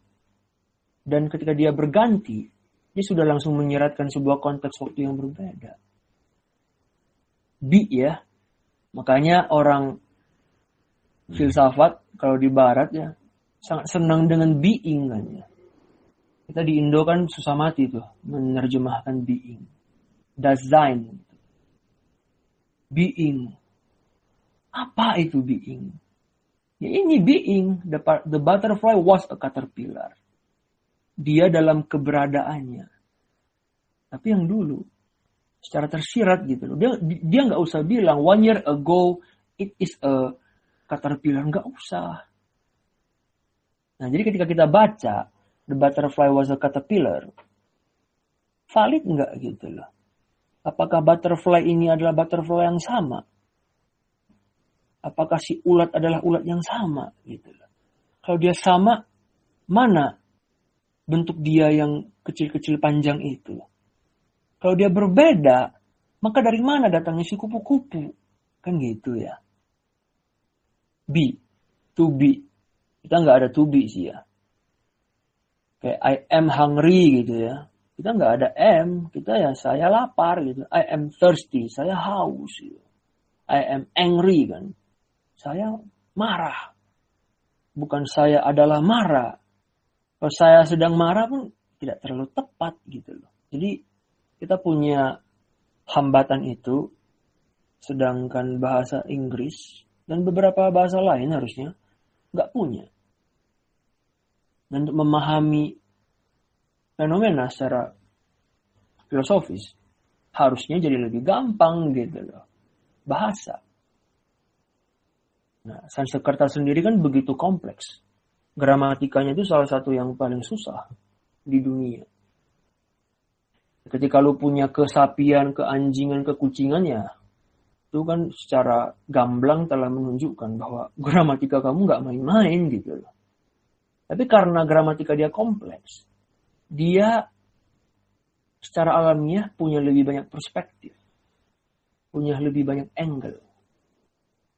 Dan ketika dia berganti, dia sudah langsung menyeratkan sebuah konteks waktu yang berbeda. Be ya. Makanya orang filsafat kalau di barat ya sangat senang dengan being kan ya. Kita di Indo kan susah mati tuh menerjemahkan being. Dasein. Being. Apa itu being? Ya ini being. The butterfly was a caterpillar. Dia dalam keberadaannya. Tapi yang dulu secara tersirat gitu loh. Dia nggak usah bilang 1 year ago it is a caterpillar, nggak usah. Nah, jadi ketika kita baca the butterfly was a caterpillar, valid nggak gitu loh? Apakah butterfly ini adalah butterfly yang sama? Apakah si ulat adalah ulat yang sama gitu loh? Kalau dia sama, mana bentuk dia yang kecil-kecil panjang itu? Kalau dia berbeda, maka dari mana datangnya si kupu-kupu? Kan gitu ya. Be, to be. Kita nggak ada to be sih ya. Kayak I am hungry gitu ya. Kita nggak ada am, kita ya saya lapar gitu. I am thirsty, saya haus gitu. I am angry kan. Saya marah. Bukan saya adalah marah. Kalau saya sedang marah pun tidak terlalu tepat gitu loh. Jadi kita punya hambatan itu, sedangkan bahasa Inggris dan beberapa bahasa lain harusnya nggak punya. Dan untuk memahami fenomena secara filosofis, harusnya jadi lebih gampang gitu loh. Bahasa. Nah, Sanskerta sendiri kan begitu kompleks. Gramatikanya itu salah satu yang paling susah di dunia. Ketika lu punya kesapian, keanjingan, kekucingan ya, itu kan secara gamblang telah menunjukkan bahwa gramatika kamu nggak main-main gitu loh. Tapi karena gramatika dia kompleks, dia secara alamiah punya lebih banyak perspektif, punya lebih banyak angle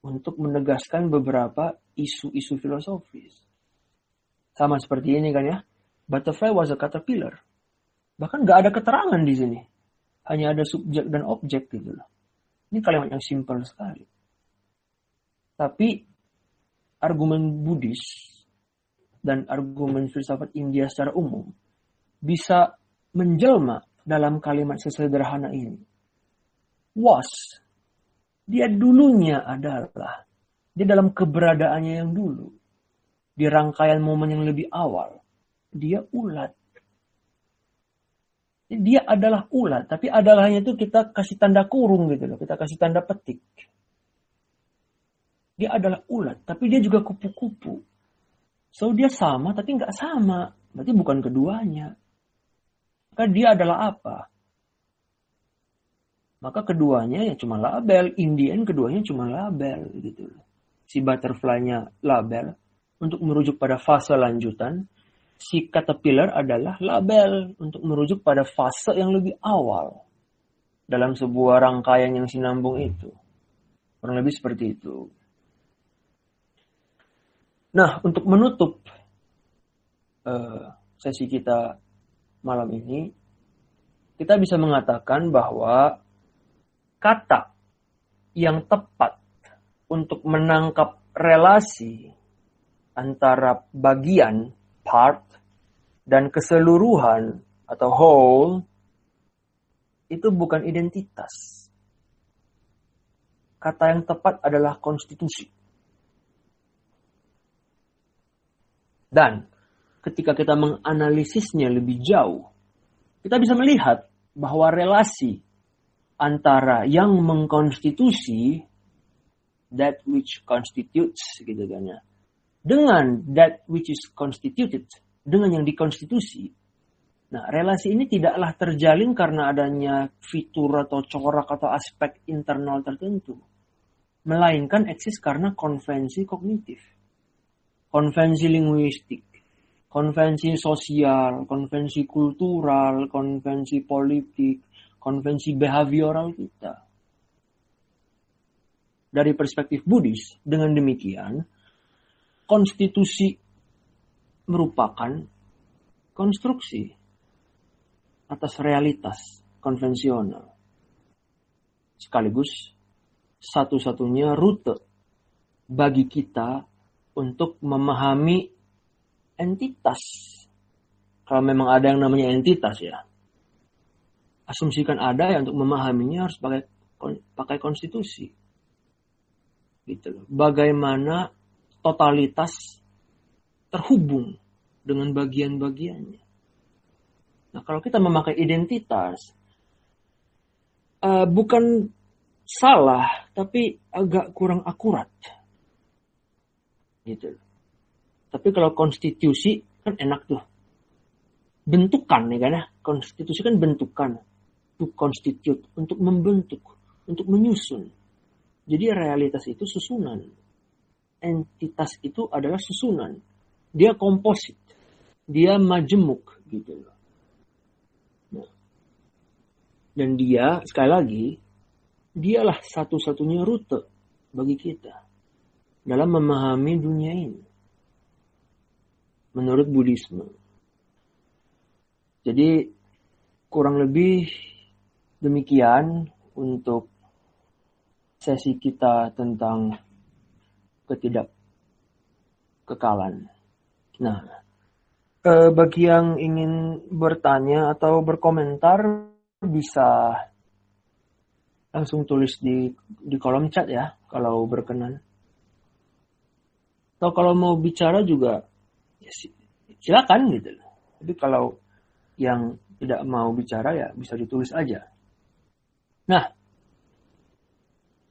untuk menegaskan beberapa isu-isu filosofis. Sama seperti ini kan ya, butterfly was a caterpillar. Bahkan nggak ada keterangan di sini. Hanya ada subjek dan objek gitu loh. Ini kalimat yang simpel sekali. Tapi argumen Buddhis dan argumen filsafat India secara umum bisa menjelma dalam kalimat sesederhana ini. Was. Dia dulunya adalah. Dia dalam keberadaannya yang dulu. Di rangkaian momen yang lebih awal. Dia ulat. Dia adalah ulat, tapi adalahnya itu kita kasih tanda kurung gitu loh, kita kasih tanda petik. Dia adalah ulat, tapi dia juga kupu-kupu. So dia sama, tapi nggak sama. Berarti bukan keduanya. Maka dia adalah apa? Maka keduanya ya cuma label. In the end keduanya cuma label gitu loh. Si butterfly-nya label, untuk merujuk pada fase lanjutan, si caterpillar adalah label untuk merujuk pada fase yang lebih awal dalam sebuah rangkaian yang sinambung itu. Kurang lebih seperti itu. Nah, untuk menutup sesi kita malam ini, kita bisa mengatakan bahwa kata yang tepat untuk menangkap relasi antara bagian, part, dan keseluruhan atau whole, itu bukan identitas. Kata yang tepat adalah konstitusi. Dan ketika kita menganalisisnya lebih jauh, kita bisa melihat bahwa relasi antara yang mengkonstitusi, that which constitutes, gitu kan ya, dengan that which is constituted, dengan yang dikonstitusi. Nah, relasi ini tidaklah terjalin karena adanya fitur atau corak atau aspek internal tertentu, melainkan eksis karena konvensi kognitif, konvensi linguistik, konvensi sosial, konvensi kultural, konvensi politik, konvensi behavioral kita. Dari perspektif Buddhis, dengan demikian, konstitusi merupakan konstruksi atas realitas konvensional, sekaligus satu-satunya rute bagi kita untuk memahami entitas. Kalau memang ada yang namanya entitas ya, asumsikan ada ya, untuk memahaminya harus pakai konstitusi. Gitu loh. Bagaimana totalitas terhubung dengan bagian-bagiannya. Nah, kalau kita memakai identitas, bukan salah, tapi agak kurang akurat. Gitu. Tapi kalau konstitusi kan enak tuh. Bentukan ya kan ya. Konstitusi kan bentukan. To constitute, untuk membentuk, untuk menyusun. Jadi realitas itu susunan. Entitas itu adalah susunan. Dia komposit. Dia majemuk gitu loh. Nah. Dan dia, sekali lagi, dialah satu-satunya rute bagi kita dalam memahami dunia ini. Menurut Buddhisme. Jadi kurang lebih demikian untuk sesi kita tentang ketidakkekalan. Nah, bagi yang ingin bertanya atau berkomentar bisa langsung tulis di kolom chat ya, kalau berkenan. Atau kalau mau bicara juga ya silakan gitu. Tapi kalau yang tidak mau bicara ya bisa ditulis aja. Nah,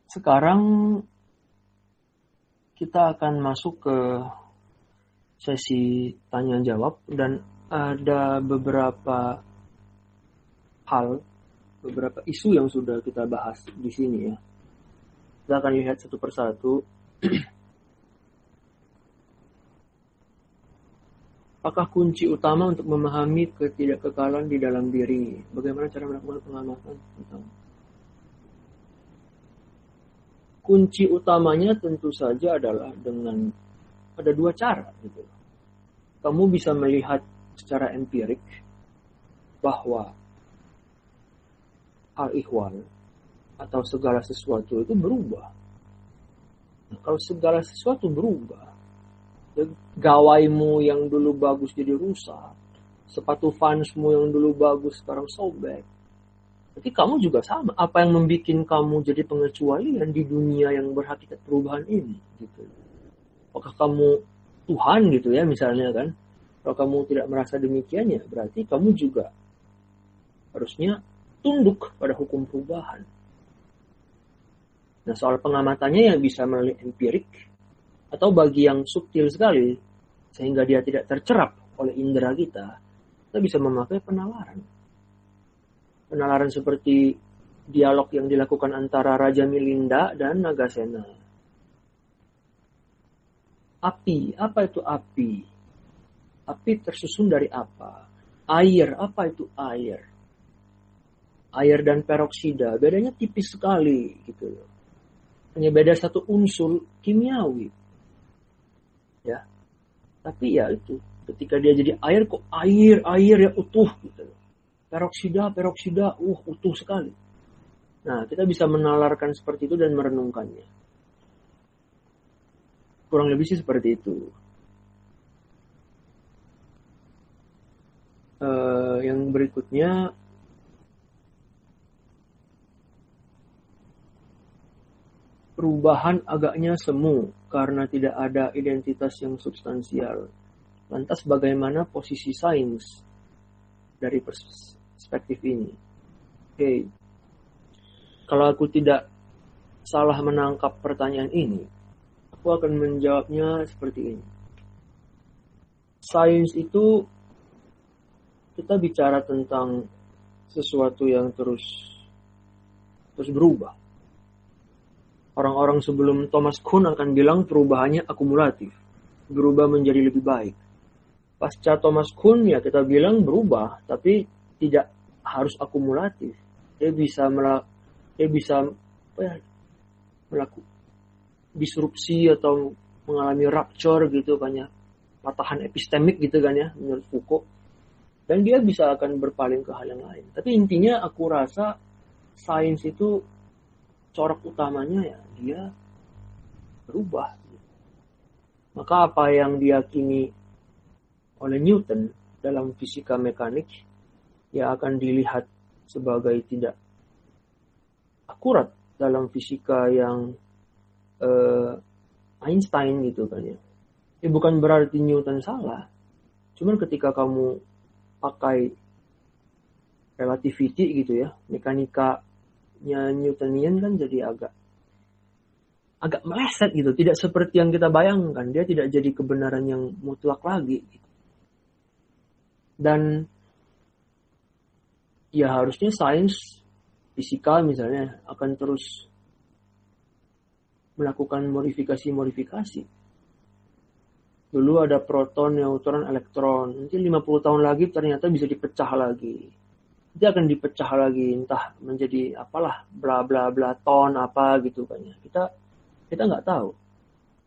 sekarang kita akan masuk ke sesi tanya jawab dan ada beberapa hal, beberapa isu yang sudah kita bahas di sini ya. Kita akan lihat satu persatu. Apakah kunci utama untuk memahami ketidakkekalan di dalam diri? Bagaimana cara melakukan pengamatan tentang? Kunci utamanya tentu saja adalah dengan ada dua cara gitu. Kamu bisa melihat secara empirik bahwa al-ihwal atau segala sesuatu itu berubah. Nah, kalau segala sesuatu berubah, gawaimu yang dulu bagus jadi rusak, sepatu Vansmu yang dulu bagus sekarang sobek. Berarti kamu juga sama. Apa yang membuat kamu jadi pengecualian di dunia yang berhakikat perubahan ini? Gitu. Apakah kamu Tuhan gitu ya misalnya kan? Kalau kamu tidak merasa demikian ya berarti kamu juga harusnya tunduk pada hukum perubahan. Nah, soal pengamatannya yang bisa melalui empirik atau bagi yang subtil sekali sehingga dia tidak tercerap oleh indera kita bisa memakai penalaran. Penalaran seperti dialog yang dilakukan antara Raja Milinda dan Nagasena. Api, apa itu api? Api tersusun dari apa? Air, apa itu air? Air dan peroksida, bedanya tipis sekali gitu loh. Hanya beda satu unsur kimiawi. Ya. Tapi ya itu, ketika dia jadi air kok air ya utuh gitu loh. Peroksida, utuh sekali. Nah, kita bisa menalarkan seperti itu dan merenungkannya. Kurang lebih sih seperti itu. Yang berikutnya, perubahan agaknya semu karena tidak ada identitas yang substansial. Lantas bagaimana posisi sains dari perspektif ini? Oke. Kalau aku tidak salah menangkap pertanyaan ini, aku akan menjawabnya seperti ini. Sains itu kita bicara tentang sesuatu yang terus berubah. Orang-orang sebelum Thomas Kuhn akan bilang perubahannya akumulatif, berubah menjadi lebih baik. Pasca Thomas Kuhn ya kita bilang berubah, tapi tidak harus akumulatif. Dia bisa melakukan disrupsi atau mengalami rupture gitu kan ya, patahan epistemik gitu kan ya menurut Foucault, dan dia bisa akan berpaling ke hal yang lain. Tapi intinya aku rasa sains itu corak utamanya ya dia berubah. Maka apa yang diyakini oleh Newton dalam fisika mekanik ya akan dilihat sebagai tidak akurat dalam fisika yang Einstein gitu kan ya. Bukan berarti Newton salah. Cuman ketika kamu pakai relativity gitu ya, mekanikanya Newtonian kan jadi agak meleset gitu. Tidak seperti yang kita bayangkan. Dia tidak jadi kebenaran yang mutlak lagi gitu. Dan ya harusnya sains fisika misalnya akan terus melakukan modifikasi. Dulu ada proton, neutron, elektron. Nanti 50 tahun lagi ternyata bisa dipecah lagi. Nanti akan dipecah lagi entah menjadi apalah bla bla bla ton apa gitu kan ya. Kita nggak tahu.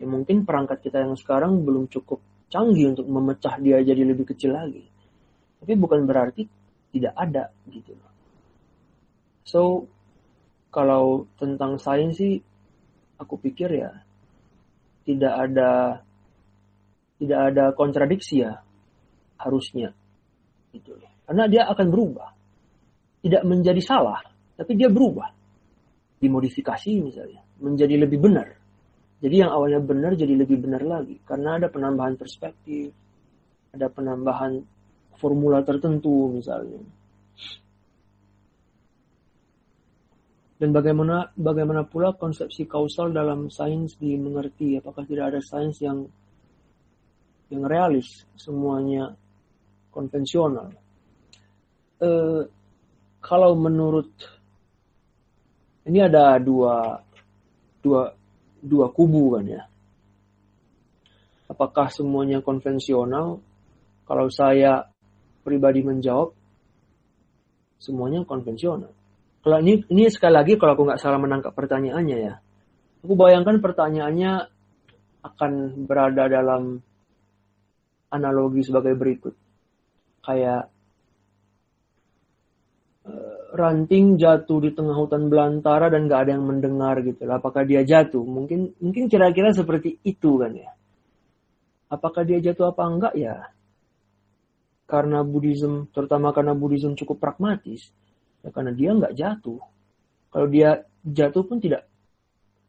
Ya mungkin perangkat kita yang sekarang belum cukup canggih untuk memecah dia jadi lebih kecil lagi. Tapi bukan berarti tidak ada gitu. So, kalau tentang sains sih, aku pikir ya tidak ada kontradiksi ya harusnya gitu. Karena dia akan berubah. Tidak menjadi salah, tapi dia berubah. Dimodifikasi misalnya, menjadi lebih benar. Jadi yang awalnya benar jadi lebih benar lagi karena ada penambahan perspektif, ada penambahan formula tertentu misalnya. Dan bagaimana pula konsepsi kausal dalam sains dimengerti? Apakah tidak ada sains yang realis, semuanya konvensional? Kalau menurut ini ada dua kubu kan ya. Apakah semuanya konvensional? Kalau saya pribadi menjawab, semuanya konvensional. Kalau ini sekali lagi kalau aku nggak salah menangkap pertanyaannya ya, aku bayangkan pertanyaannya akan berada dalam analogi sebagai berikut. Kayak ranting jatuh di tengah hutan belantara dan nggak ada yang mendengar gitu. Apakah dia jatuh? Mungkin kira-kira seperti itu kan ya. Apakah dia jatuh apa enggak ya? Karena Buddhism, terutama karena Buddhism cukup pragmatis. Ya karena dia nggak jatuh. Kalau dia jatuh pun tidak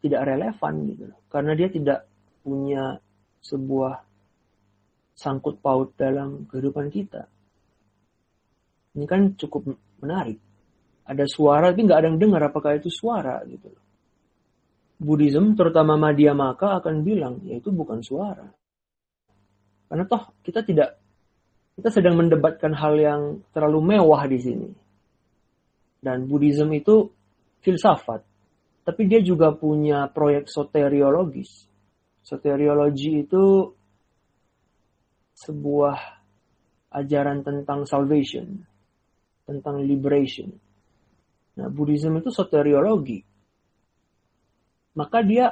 relevan gitu. Karena dia tidak punya sebuah sangkut paut dalam kehidupan kita. Ini kan cukup menarik. Ada suara tapi nggak ada yang dengar apakah itu suara gitu. Buddhism terutama Madhyamaka akan bilang ya itu bukan suara. Karena toh kita sedang mendebatkan hal yang terlalu mewah di sini. Dan Buddhism itu filsafat. Tapi dia juga punya proyek soteriologis. Soteriologi itu sebuah ajaran tentang salvation, tentang liberation. Nah, Buddhism itu soteriologi. Maka dia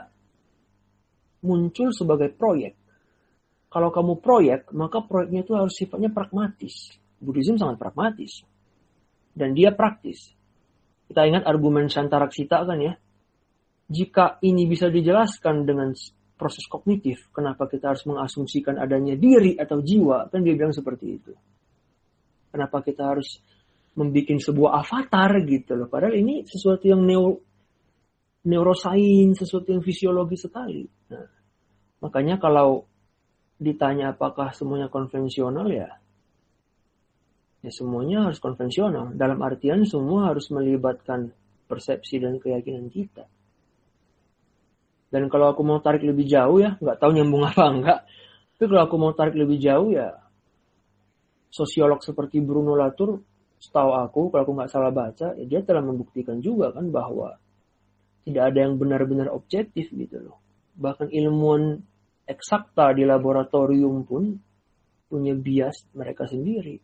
muncul sebagai proyek. Kalau kamu proyek, maka proyeknya itu harus sifatnya pragmatis. Buddhism sangat pragmatis. Dan dia praktis. Kita ingat argumen Shantaraksita kan ya. Jika ini bisa dijelaskan dengan proses kognitif, kenapa kita harus mengasumsikan adanya diri atau jiwa? Kan dia bilang seperti itu. Kenapa kita harus membuat sebuah avatar gitu loh. Padahal ini sesuatu yang neurosains, sesuatu yang fisiologi sekali. Nah, makanya kalau ditanya apakah semuanya konvensional ya semuanya harus konvensional. Dalam artian semua harus melibatkan persepsi dan keyakinan kita. Dan kalau aku mau tarik lebih jauh ya, nggak tahu nyambung apa enggak. Tapi kalau aku mau tarik lebih jauh ya, sosiolog seperti Bruno Latour, setahu aku, kalau aku nggak salah baca, ya dia telah membuktikan juga kan bahwa tidak ada yang benar-benar objektif gitu loh. Bahkan ilmuwan eksakta di laboratorium pun punya bias mereka sendiri.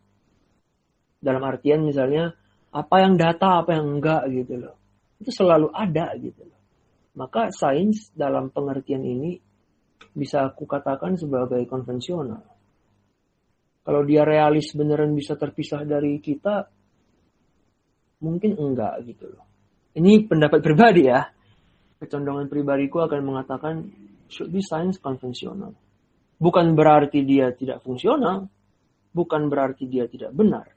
Dalam artian misalnya, apa yang data, apa yang enggak gitu loh. Itu selalu ada gitu loh. Maka sains dalam pengertian ini bisa aku katakan sebagai konvensional. Kalau dia realis beneran bisa terpisah dari kita, mungkin enggak gitu loh. Ini pendapat pribadi ya. Kecondongan pribadiku akan mengatakan should be science konvensional. Bukan berarti dia tidak fungsional. Bukan berarti dia tidak benar.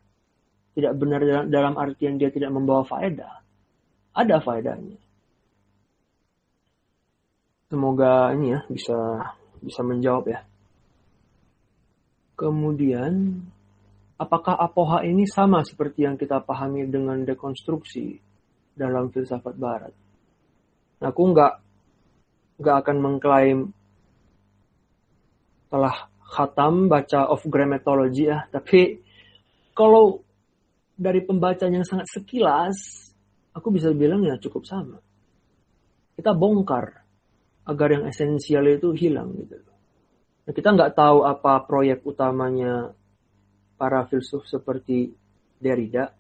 Tidak benar dalam artian dia tidak membawa faedah. Ada faedahnya. Semoga ini ya bisa menjawab ya. Kemudian, apakah apoha ini sama seperti yang kita pahami dengan dekonstruksi dalam filsafat Barat? Nah, aku nggak akan mengklaim telah khatam baca of grammatology ya, tapi kalau dari pembacaan yang sangat sekilas, aku bisa bilang ya cukup sama. Kita bongkar agar yang esensial itu hilang gitu. Nah, kita nggak tahu apa proyek utamanya para filsuf seperti Derrida,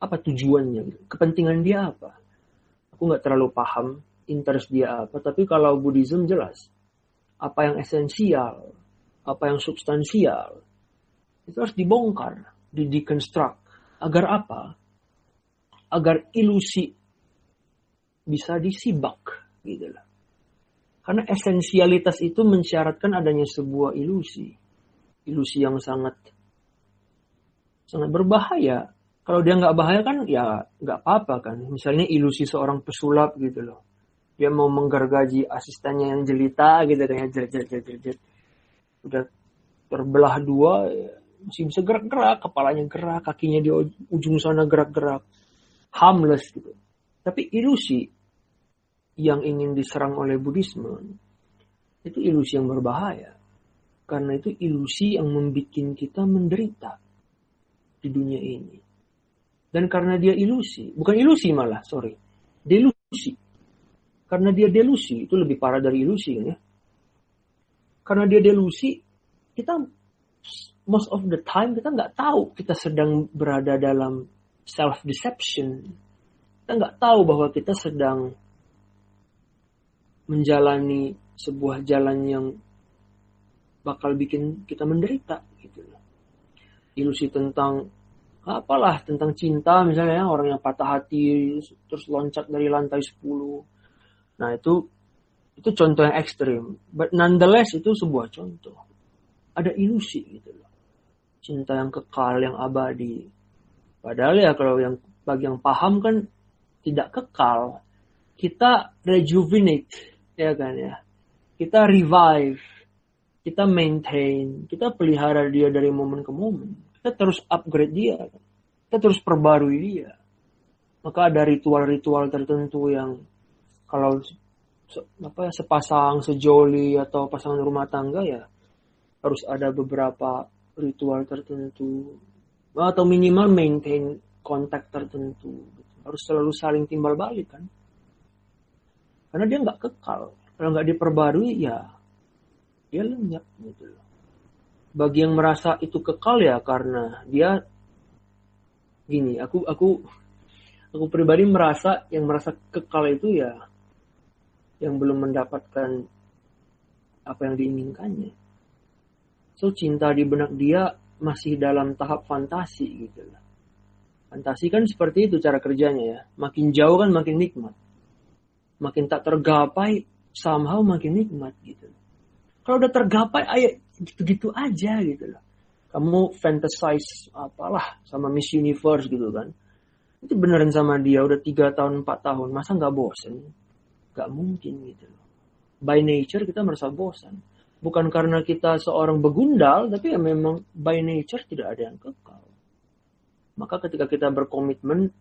apa tujuannya, gitu. Kepentingan dia apa. Aku nggak terlalu paham interest dia apa, tapi kalau Buddhism jelas. Apa yang esensial, apa yang substansial, itu harus dibongkar, di-deconstruct. Agar apa? Agar ilusi bisa disibak gitu loh. Karena esensialitas itu mensyaratkan adanya sebuah ilusi. Ilusi yang sangat berbahaya. Kalau dia nggak bahaya kan ya nggak apa-apa kan. Misalnya ilusi seorang pesulap gitu loh. Dia mau menggergaji asistennya yang jelita gitu kan. Jerit. Udah terbelah dua, masih bisa gerak-gerak. Kepalanya gerak, kakinya di ujung sana gerak-gerak. Harmless gitu. Tapi ilusi yang ingin diserang oleh Buddhisme itu ilusi yang berbahaya. Karena itu ilusi yang membuat kita menderita di dunia ini. Dan karena dia ilusi, bukan ilusi malah, delusi. Karena dia delusi, itu lebih parah dari ilusi ya. Karena dia delusi, kita most of the time kita nggak tahu kita sedang berada dalam self-deception. Kita nggak tahu bahwa kita sedang menjalani sebuah jalan yang bakal bikin kita menderita gitu. Ilusi tentang tentang cinta misalnya, orang yang patah hati terus loncat dari lantai 10. Nah, itu contoh yang ekstrim. But nonetheless itu sebuah contoh. Ada ilusi gitu loh. Cinta yang kekal, yang abadi. Padahal ya kalau bagi yang paham kan tidak kekal. Kita rejuvenate. Ya kan ya. Kita revive. Kita maintain. Kita pelihara dia dari momen ke momen. Kita terus upgrade dia. Kita terus perbarui dia. Maka ada ritual-ritual tertentu yang kalau sepasang, sejoli atau pasangan rumah tangga ya harus ada beberapa ritual tertentu. Atau minimal maintain kontak tertentu. Harus selalu saling timbal balik kan. Karena dia nggak kekal. Kalau nggak diperbarui ya dia lenyap gitu loh. Bagi yang merasa itu kekal ya karena dia gini, aku pribadi merasa yang merasa kekal itu ya yang belum mendapatkan apa yang diinginkannya. So cinta di benak dia masih dalam tahap fantasi gitu lah. Fantasi kan seperti itu cara kerjanya ya. Makin jauh kan makin nikmat. Makin tak tergapai somehow makin nikmat gitu. Kalau udah tergapai ayo gitu-gitu aja gitu loh. Kamu fantasize apalah sama Miss Universe gitu kan. Itu beneran sama dia udah 3 tahun 4 tahun. Masa gak bosen? Gak mungkin gitu loh. By nature kita merasa bosan. Bukan karena kita seorang begundal, tapi ya memang by nature tidak ada yang kekal. Maka ketika kita berkomitmen,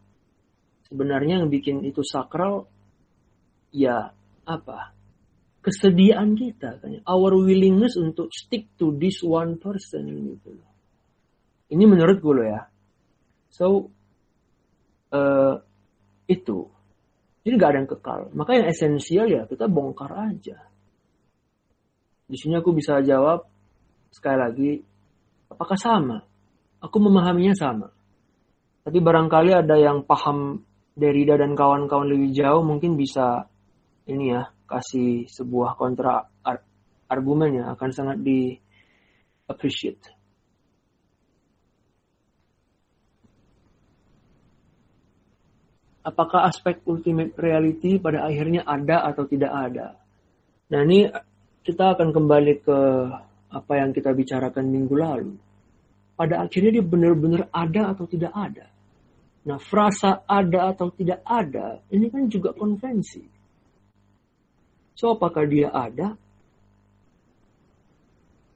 sebenarnya yang bikin itu sakral, ya apa? Kesediaan kita. Kan? Our willingness untuk stick to this one person. Gitu. Ini menurutku loh ya. So, itu. Jadi gak ada yang kekal. Maka yang esensial ya kita bongkar aja. Di sini aku bisa jawab sekali lagi, apakah sama? Aku memahaminya sama. Tapi barangkali ada yang paham Derrida dan kawan-kawan lebih jauh mungkin bisa ini ya kasih sebuah kontra argumen ya akan sangat di appreciate. Apakah aspek ultimate reality pada akhirnya ada atau tidak ada? Nah ini kita akan kembali ke apa yang kita bicarakan minggu lalu. Pada akhirnya dia benar-benar ada atau tidak ada. Nah, frasa ada atau tidak ada, ini kan juga konvensi. So, apakah dia ada?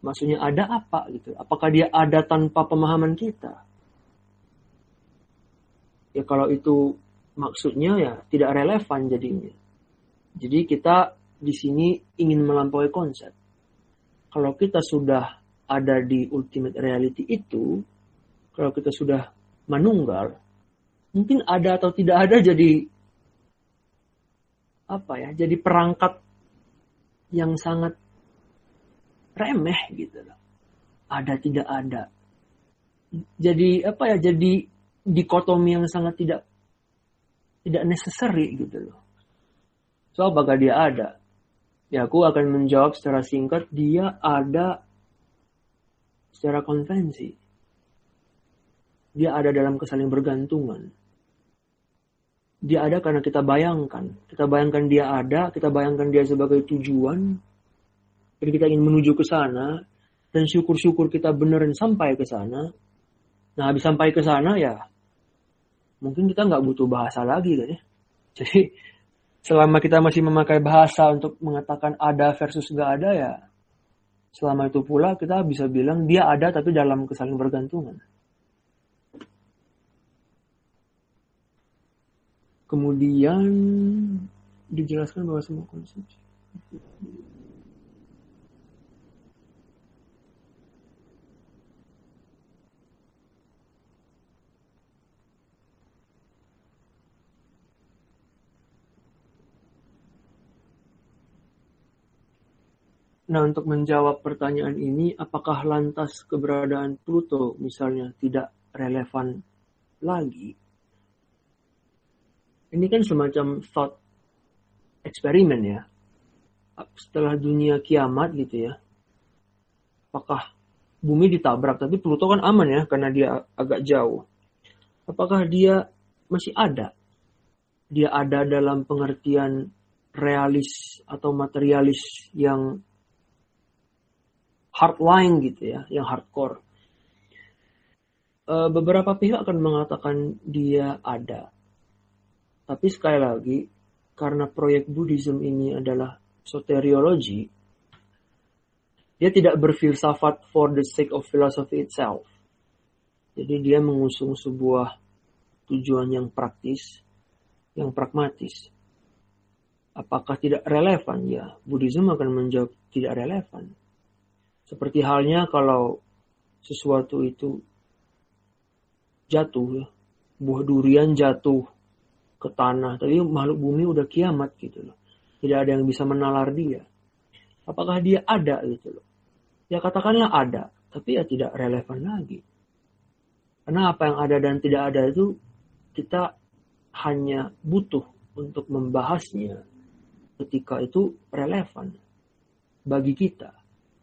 Maksudnya ada apa gitu? Apakah dia ada tanpa pemahaman kita? Ya kalau itu maksudnya ya tidak relevan jadinya. Jadi kita di sini ingin melampaui konsep. Kalau kita sudah ada di ultimate reality itu, kalau kita sudah manunggal, mungkin ada atau tidak ada jadi apa ya? Jadi perangkat yang sangat remeh gitu loh. Ada tidak ada. Jadi apa ya? Jadi dikotomi yang sangat tidak necessary gitu loh. So apakah dia ada? Ya aku akan menjawab secara singkat, dia ada secara konvensi. Dia ada dalam kesaling bergantungan. Dia ada karena kita bayangkan. Kita bayangkan dia ada, kita bayangkan dia sebagai tujuan. Dan kita ingin menuju ke sana. Dan syukur-syukur kita beneran sampai ke sana. Nah habis sampai ke sana ya, mungkin kita nggak butuh bahasa lagi kan ya. Jadi selama kita masih memakai bahasa untuk mengatakan ada versus gak ada ya, selama itu pula kita bisa bilang dia ada tapi dalam kesaling bergantungan. Kemudian dijelaskan bahwa semua konsepsi. Nah, untuk menjawab pertanyaan ini, apakah lantas keberadaan Pluto misalnya tidak relevan lagi? Ini kan semacam thought eksperimen ya. Setelah dunia kiamat gitu ya, apakah bumi ditabrak, tapi Pluto kan aman ya karena dia agak jauh. Apakah dia masih ada? Dia ada dalam pengertian realis atau materialis yang hardline gitu ya, yang hardcore. Beberapa pihak akan mengatakan dia ada. Tapi sekali lagi, karena proyek Buddhism ini adalah soteriologi, dia tidak berfilsafat for the sake of philosophy itself. Jadi dia mengusung sebuah tujuan yang praktis, yang pragmatis. Apakah tidak relevan? Ya, Buddhism akan menjawab tidak relevan. Seperti halnya kalau sesuatu itu jatuh, ya. Buah durian jatuh ke tanah, tapi makhluk bumi udah kiamat gitu loh. Tidak ada yang bisa menalar dia. Apakah dia ada gitu loh. Ya katakanlah ada, tapi ya tidak relevan lagi. Karena apa yang ada dan tidak ada itu kita hanya butuh untuk membahasnya ketika itu relevan bagi kita,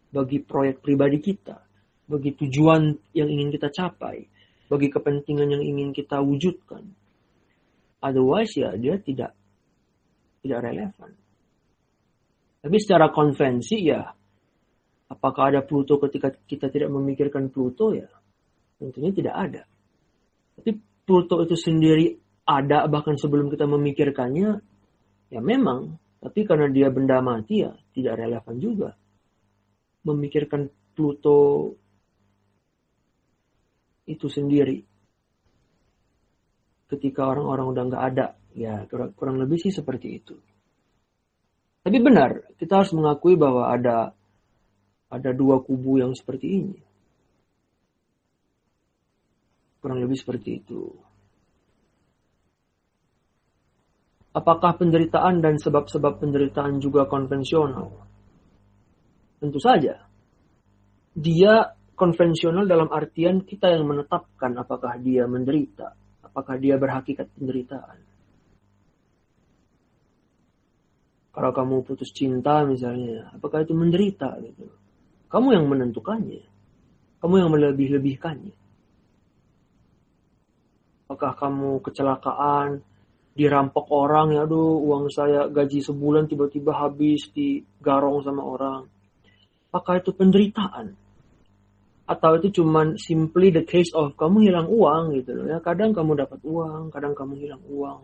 bagi proyek pribadi kita, bagi tujuan yang ingin kita capai, bagi kepentingan yang ingin kita wujudkan. Otherwise ya dia tidak relevan. Tapi secara konvensi ya, apakah ada Pluto ketika kita tidak memikirkan Pluto ya? Tentunya tidak ada. Tapi Pluto itu sendiri ada bahkan sebelum kita memikirkannya, ya memang. Tapi karena dia benda mati ya tidak relevan juga. Memikirkan Pluto itu sendiri. Ketika orang-orang udah nggak ada, ya kurang lebih sih seperti itu. Tapi benar, kita harus mengakui bahwa ada dua kubu yang seperti ini. Kurang lebih seperti itu. Apakah penderitaan dan sebab-sebab penderitaan juga konvensional? Tentu saja. Dia konvensional dalam artian kita yang menetapkan apakah dia menderita, apakah dia berhakikat penderitaan. Kalau kamu putus cinta misalnya, apakah itu menderita gitu? Kamu yang menentukannya. Kamu yang melebih-lebihkannya. Apakah kamu kecelakaan, dirampok orang, ya aduh uang saya gaji sebulan tiba-tiba habis digarong sama orang. Apakah itu penderitaan? Atau itu cuman simply the case of kamu hilang uang gitu loh ya. Kadang kamu dapat uang, kadang kamu hilang uang.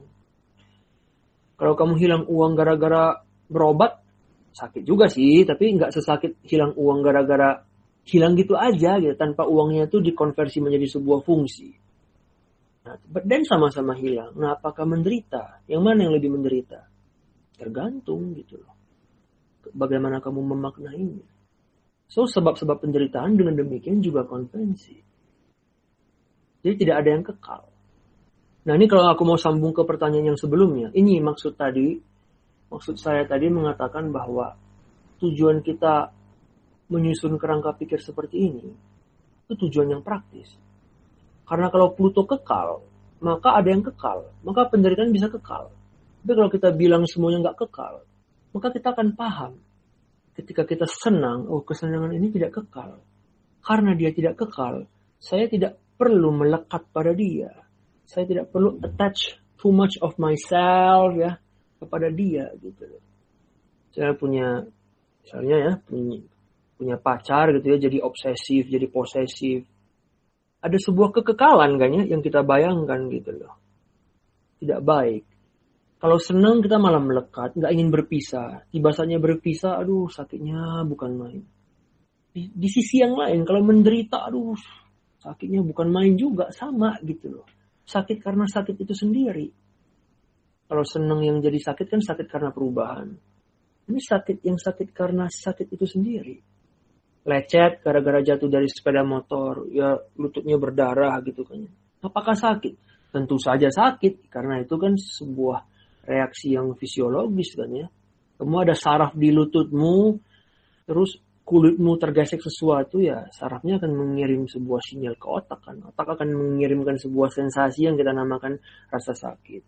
Kalau kamu hilang uang gara-gara berobat, sakit juga sih, tapi nggak sesakit hilang uang gara-gara hilang gitu aja gitu, tanpa uangnya itu dikonversi menjadi sebuah fungsi. Nah, dan sama-sama hilang. Nah, apakah menderita? Yang mana yang lebih menderita? Tergantung gitu loh. Bagaimana kamu memaknainya. So, sebab-sebab penderitaan dengan demikian juga konvensi. Jadi tidak ada yang kekal. Nah, ini kalau aku mau sambung ke pertanyaan yang sebelumnya. Ini maksud saya tadi mengatakan bahwa tujuan kita menyusun kerangka pikir seperti ini, itu tujuan yang praktis. Karena kalau Pluto kekal, maka ada yang kekal. Maka penderitaan bisa kekal. Tapi kalau kita bilang semuanya nggak kekal, maka kita akan paham. Ketika kita senang, kesenangan ini tidak kekal. Karena dia tidak kekal, saya tidak perlu melekat pada dia. Saya tidak perlu attach too much of myself ya kepada dia gitu. Saya misalnya punya pacar gitu ya, jadi obsesif, jadi posesif. Ada sebuah kekekalan kan ya yang kita bayangkan gitu loh. Tidak baik. Kalau senang kita malah melekat, nggak ingin berpisah. Tiba saatnya berpisah, aduh sakitnya bukan main. Di sisi yang lain, kalau menderita, aduh sakitnya bukan main juga, sama gitu loh. Sakit karena sakit itu sendiri. Kalau senang yang jadi sakit kan sakit karena perubahan. Ini sakit karena sakit itu sendiri. Lecet gara-gara jatuh dari sepeda motor, ya lututnya berdarah gitu kan. Apakah sakit? Tentu saja sakit, karena itu kan sebuah reaksi yang fisiologis kan ya. Kamu ada saraf di lututmu, terus kulitmu tergesek sesuatu ya, sarafnya akan mengirim sebuah sinyal ke otak kan. Otak akan mengirimkan sebuah sensasi yang kita namakan rasa sakit.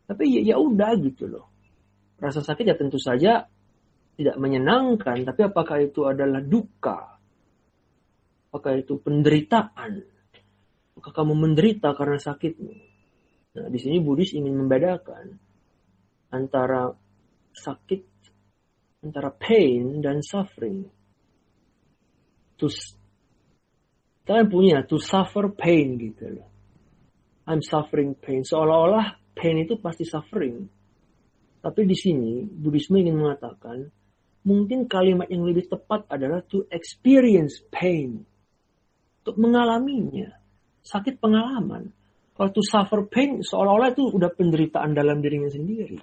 Tapi ya udah gitu loh. Rasa sakit ya tentu saja tidak menyenangkan, tapi apakah itu adalah duka? Apakah itu penderitaan? Apakah kamu menderita karena sakitmu? Nah, di sini Buddhis ingin membedakan antara sakit, antara pain dan suffering. Kalian punya to suffer pain gitu loh. I'm suffering pain. Seolah-olah pain itu pasti suffering. Tapi di sini Buddhisme ingin mengatakan mungkin kalimat yang lebih tepat adalah to experience pain. Untuk mengalaminya. Sakit pengalaman. Kalau to suffer pain seolah-olah itu udah penderitaan dalam dirinya sendiri.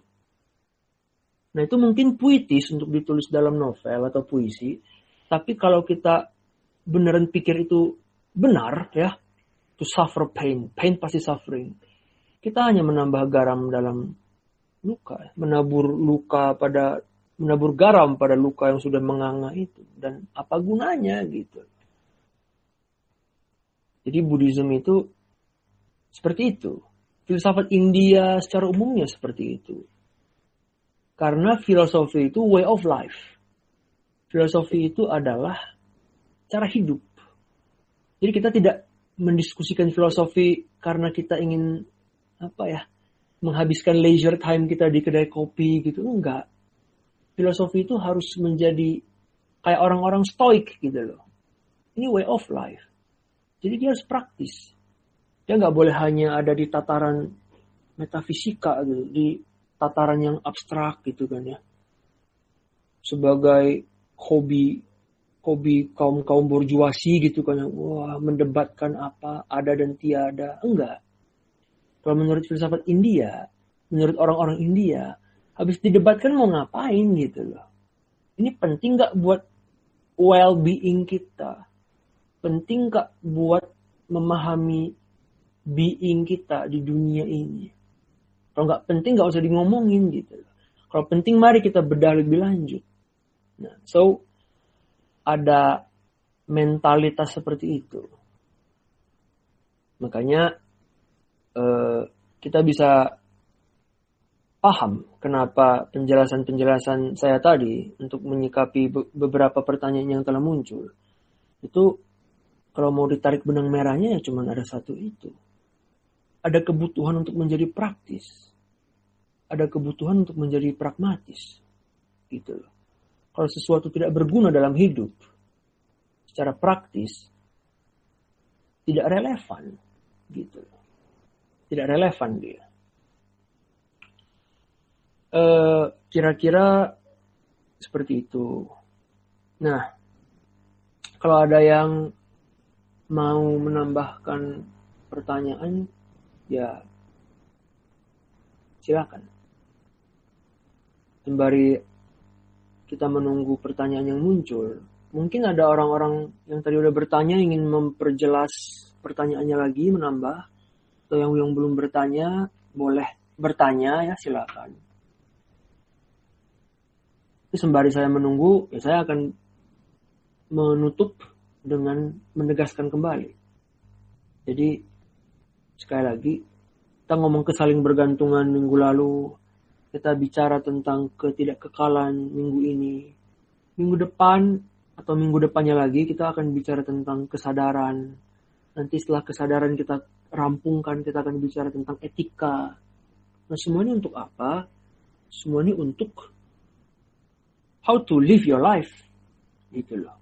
Nah itu mungkin puitis untuk ditulis dalam novel atau puisi. Tapi kalau kita beneran pikir itu benar ya. To suffer pain. Pain pasti suffering. Kita hanya menambah garam dalam luka, menabur garam pada luka yang sudah menganga itu. Dan apa gunanya gitu. Jadi Buddhism itu seperti itu. Filsafat India secara umumnya seperti itu. Karena filosofi itu way of life. Filosofi itu adalah cara hidup. Jadi kita tidak mendiskusikan filosofi karena kita ingin menghabiskan leisure time kita di kedai kopi gitu. Enggak. Filosofi itu harus menjadi kayak orang-orang stoik gitu loh. Ini way of life. Jadi dia harus praktis. Dia nggak boleh hanya ada di tataran metafisika gitu, di tataran yang abstrak gitu kan ya. Sebagai hobi kaum borjuasi gitu kan, wah mendebatkan apa ada dan tiada. Enggak. Kalau menurut filsafat India, menurut orang-orang India, habis didebatkan mau ngapain gitu loh. Ini penting nggak buat well-being kita? Penting nggak buat memahami being kita di dunia ini? Kalau nggak penting nggak usah ngomongin gitu loh. Kalau penting mari kita bedah lebih lanjut. Nah, so ada mentalitas seperti itu. Makanya kita bisa paham kenapa penjelasan-penjelasan saya tadi untuk menyikapi beberapa pertanyaan yang telah muncul. Itu kalau mau ditarik benang merahnya ya cuma ada satu itu. Ada kebutuhan untuk menjadi praktis. Ada kebutuhan untuk menjadi pragmatis. Gitu loh. Kalau sesuatu tidak berguna dalam hidup, secara praktis, tidak relevan. Gitu loh. Tidak relevan dia. Kira-kira seperti itu. Nah, kalau ada yang mau menambahkan pertanyaan, ya silakan. Sembari kita menunggu pertanyaan yang muncul, mungkin ada orang-orang yang tadi udah bertanya ingin memperjelas pertanyaannya lagi, menambah. Atau yang belum bertanya, boleh bertanya ya silakan. Sembari saya menunggu, ya saya akan menutup dengan menegaskan kembali. Jadi, sekali lagi, kita ngomong kesaling bergantungan minggu lalu, kita bicara tentang ketidakkekalan minggu ini. Minggu depan, atau minggu depannya lagi, kita akan bicara tentang kesadaran. Nanti setelah kesadaran kita rampungkan, kita akan bicara tentang etika. Nah, semua ini untuk apa? Semua ini untuk how to live your life, gitu loh.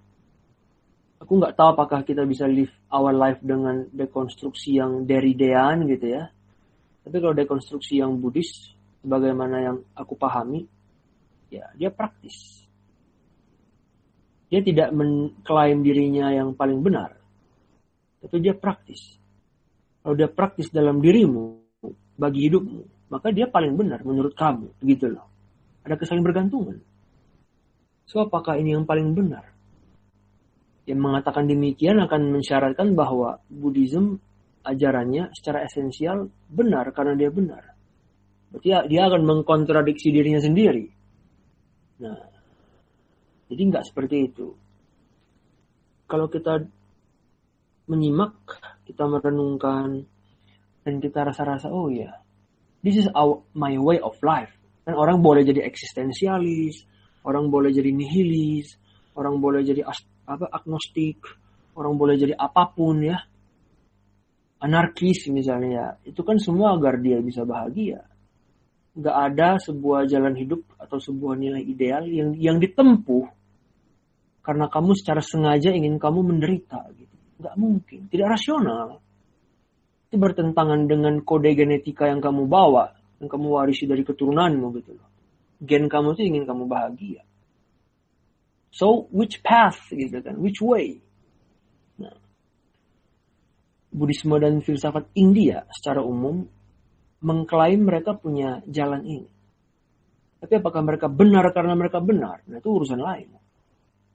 Aku nggak tahu apakah kita bisa live our life dengan dekonstruksi yang Derridean gitu ya. Tapi kalau dekonstruksi yang Buddhis, sebagaimana yang aku pahami, ya dia praktis. Dia tidak mengklaim dirinya yang paling benar, tapi dia praktis. Kalau dia praktis dalam dirimu, bagi hidupmu, maka dia paling benar menurut kamu, gitu loh. Ada kesaling bergantungan. So, apakah ini yang paling benar? Yang mengatakan demikian akan mensyaratkan bahwa Buddhism ajarannya secara esensial benar karena dia benar. Berarti dia akan mengkontradiksi dirinya sendiri. Nah, jadi nggak seperti itu. Kalau kita menyimak, kita merenungkan, dan kita rasa-rasa, oh ya, this is my way of life. Dan orang boleh jadi eksistensialis, orang boleh jadi nihilis, orang boleh jadi agnostik, orang boleh jadi apapun ya, anarkis misalnya. Itu kan semua agar dia bisa bahagia. Gak ada sebuah jalan hidup atau sebuah nilai ideal yang ditempuh karena kamu secara sengaja ingin kamu menderita gitu. Gak mungkin, tidak rasional. Itu bertentangan dengan kode genetika yang kamu bawa, yang kamu warisi dari keturunanmu gitu loh. Gen kamu tuh ingin kamu bahagia. So, which path gitu kan? Which way? Nah, Buddhisme dan filsafat India secara umum mengklaim mereka punya jalan ini. Tapi apakah mereka benar karena mereka benar? Nah, itu urusan lain.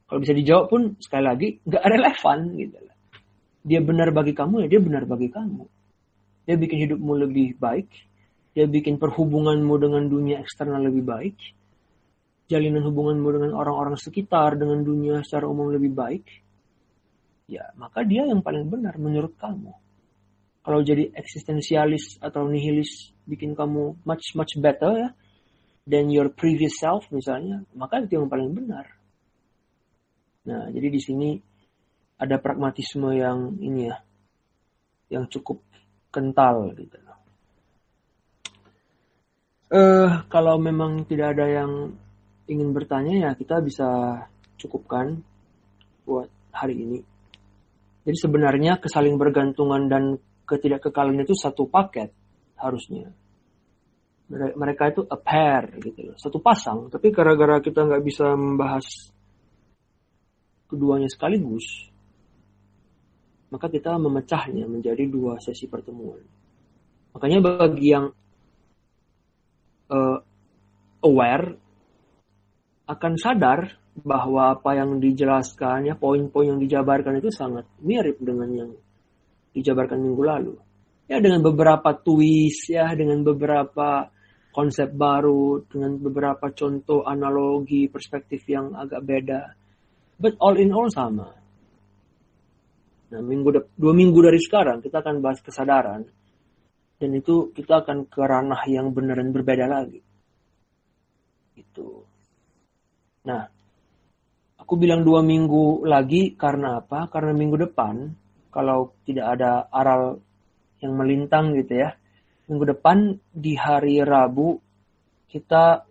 Kalau bisa dijawab pun, sekali lagi, nggak relevan gitu. Dia benar bagi kamu, ya dia benar bagi kamu. Dia bikin hidupmu lebih baik, dia bikin perhubunganmu dengan dunia eksternal lebih baik, jalinan hubunganmu dengan orang-orang sekitar, dengan dunia secara umum lebih baik, ya maka dia yang paling benar menurut kamu. Kalau jadi eksistensialis atau nihilis bikin kamu much better ya than your previous self misalnya, maka itu yang paling benar. Nah, jadi di sini ada pragmatisme yang ini ya, yang cukup kental gitu. Kalau memang tidak ada yang ingin bertanya ya kita bisa cukupkan buat hari ini. Jadi sebenarnya kesaling bergantungan dan ketidakkekalan itu satu paket harusnya. Mereka itu a pair gitu loh, satu pasang. Tapi gara-gara kita nggak bisa membahas keduanya sekaligus, maka kita memecahnya menjadi 2 sesi pertemuan. Makanya bagi yang aware akan sadar bahwa apa yang dijelaskan ya, poin-poin yang dijabarkan itu sangat mirip dengan yang dijabarkan minggu lalu. Ya dengan beberapa twist ya, dengan beberapa konsep baru, dengan beberapa contoh analogi perspektif yang agak beda. But all in all sama. Nah, 2 minggu dari sekarang kita akan bahas kesadaran. Dan itu kita akan ke ranah yang benar dan berbeda lagi. Itu. Nah, aku bilang 2 minggu lagi karena apa? Karena minggu depan, kalau tidak ada aral yang melintang gitu ya, minggu depan di hari Rabu kita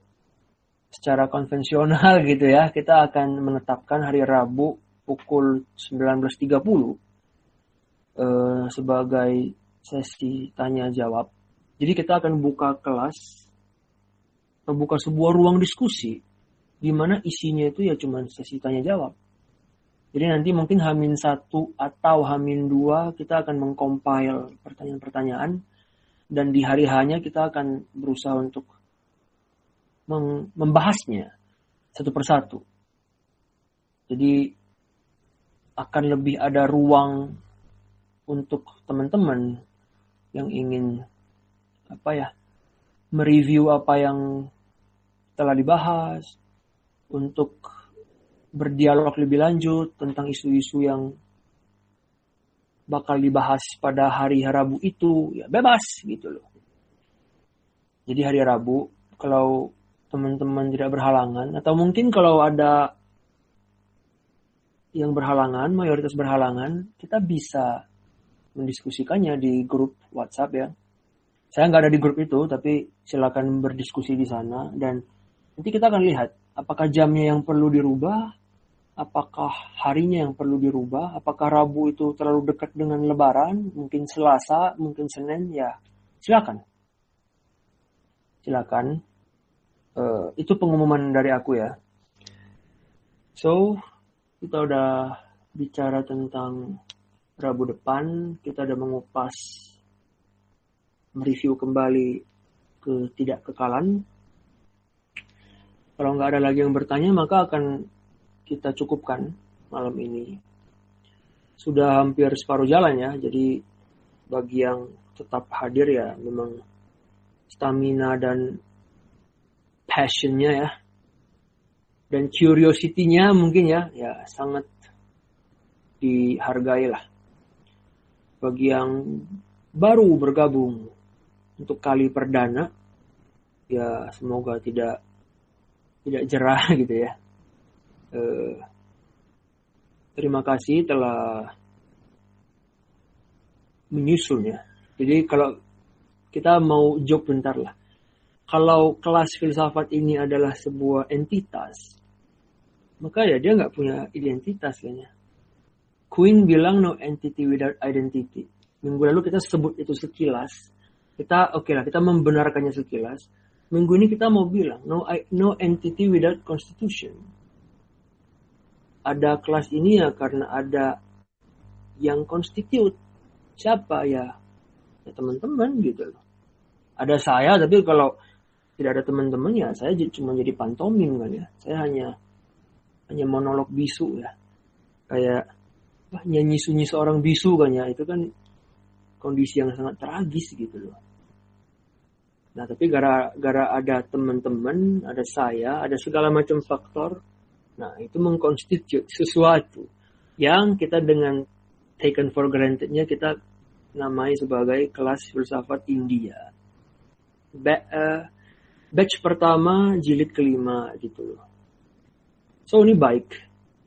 secara konvensional gitu ya, kita akan menetapkan hari Rabu pukul 19.30 sebagai sesi tanya jawab. Jadi kita akan buka kelas, buka sebuah ruang diskusi di mana isinya itu ya cuma sesi tanya jawab. Jadi nanti mungkin H-1 atau H-2 kita akan mengcompile pertanyaan-pertanyaan dan di hari H-nya kita akan berusaha untuk membahasnya satu persatu. Jadi akan lebih ada ruang untuk teman-teman yang ingin mereview apa yang telah dibahas, untuk berdialog lebih lanjut tentang isu-isu yang bakal dibahas pada hari Rabu itu, ya bebas gitu loh. Jadi hari Rabu kalau teman-teman tidak berhalangan, atau mungkin kalau ada yang berhalangan, mayoritas berhalangan, kita bisa mendiskusikannya di grup WhatsApp ya. Saya nggak ada di grup itu, tapi silakan berdiskusi di sana dan nanti kita akan lihat apakah jamnya yang perlu dirubah, apakah harinya yang perlu dirubah, apakah Rabu itu terlalu dekat dengan Lebaran, mungkin Selasa, mungkin Senin, ya silakan. Itu pengumuman dari aku ya. So, kita udah bicara tentang Rabu depan, kita udah mengupas, mereview kembali ketidakkekalan. Kalau nggak ada lagi yang bertanya, maka akan kita cukupkan malam ini. Sudah hampir separuh jalan ya, jadi bagi yang tetap hadir ya, memang stamina dan passionnya ya, dan curiosity-nya mungkin ya sangat dihargai lah. Bagi yang baru bergabung untuk kali perdana, ya semoga tidak jerah gitu ya. Terima kasih telah menyusulnya. Jadi kalau kita mau joke bentar lah. Kalau kelas filsafat ini adalah sebuah entitas, maka ya dia nggak punya identitas kayaknya. Queen bilang no entity without identity. Minggu lalu kita sebut itu sekilas. Kita membenarkannya sekilas. Minggu ini kita mau bilang no entity without constitution. Ada kelas ini ya karena ada yang constitute. Siapa ya? Ya teman-teman gitu loh. Ada saya, tapi kalau tidak ada teman-teman ya saya cuma jadi pantomim kan ya. Saya hanya monolog bisu ya. Kayak nyanyi sunyi seorang bisu kan ya. Itu kan kondisi yang sangat tragis gitu loh. Nah, tapi gara-gara ada teman-teman, ada saya, ada segala macam faktor, nah itu mengkonstitusi sesuatu yang kita dengan taken for granted-nya kita namai sebagai kelas filsafat India. Batch pertama, jilid kelima gitu loh. So ini baik.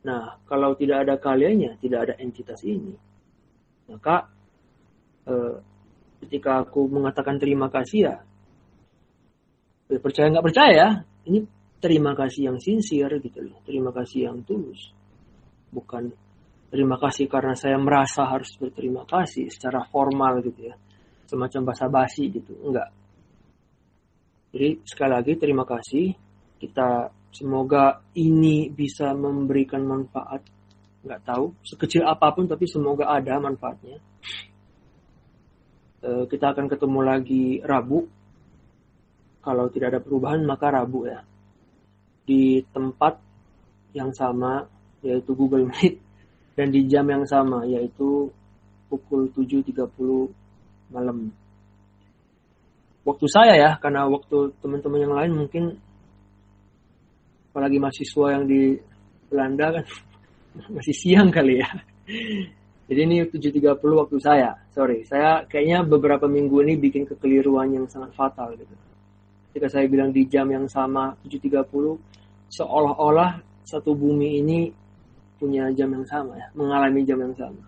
Nah, kalau tidak ada kaliannya, tidak ada entitas ini, maka ketika aku mengatakan terima kasih ya, percaya nggak percaya, ini terima kasih yang sincere gitu loh, terima kasih yang tulus, bukan terima kasih karena saya merasa harus berterima kasih secara formal gitu ya, semacam basa-basi gitu, enggak. Jadi sekali lagi terima kasih, kita semoga ini bisa memberikan manfaat, nggak tahu sekecil apapun tapi semoga ada manfaatnya. Kita akan ketemu lagi Rabu. Kalau tidak ada perubahan maka Rabu ya. Di tempat yang sama yaitu Google Meet dan di jam yang sama yaitu pukul 7.30 malam. Waktu saya ya, karena waktu teman-teman yang lain mungkin apalagi mahasiswa yang di Belanda kan masih siang kali ya. Jadi ini 7.30 waktu saya. Sorry, saya kayaknya beberapa minggu ini bikin kekeliruan yang sangat fatal gitu. Ketika saya bilang di jam yang sama 7.30, seolah-olah satu bumi ini punya jam yang sama ya, mengalami jam yang sama.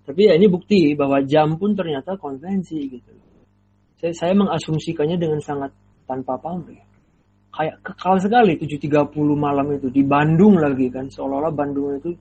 Tapi ya ini bukti bahwa jam pun ternyata konvensi gitu. Saya mengasumsikannya dengan sangat tanpa pamrih. Kayak kekal sekali 7.30 malam itu di Bandung lagi kan, seolah-olah Bandung itu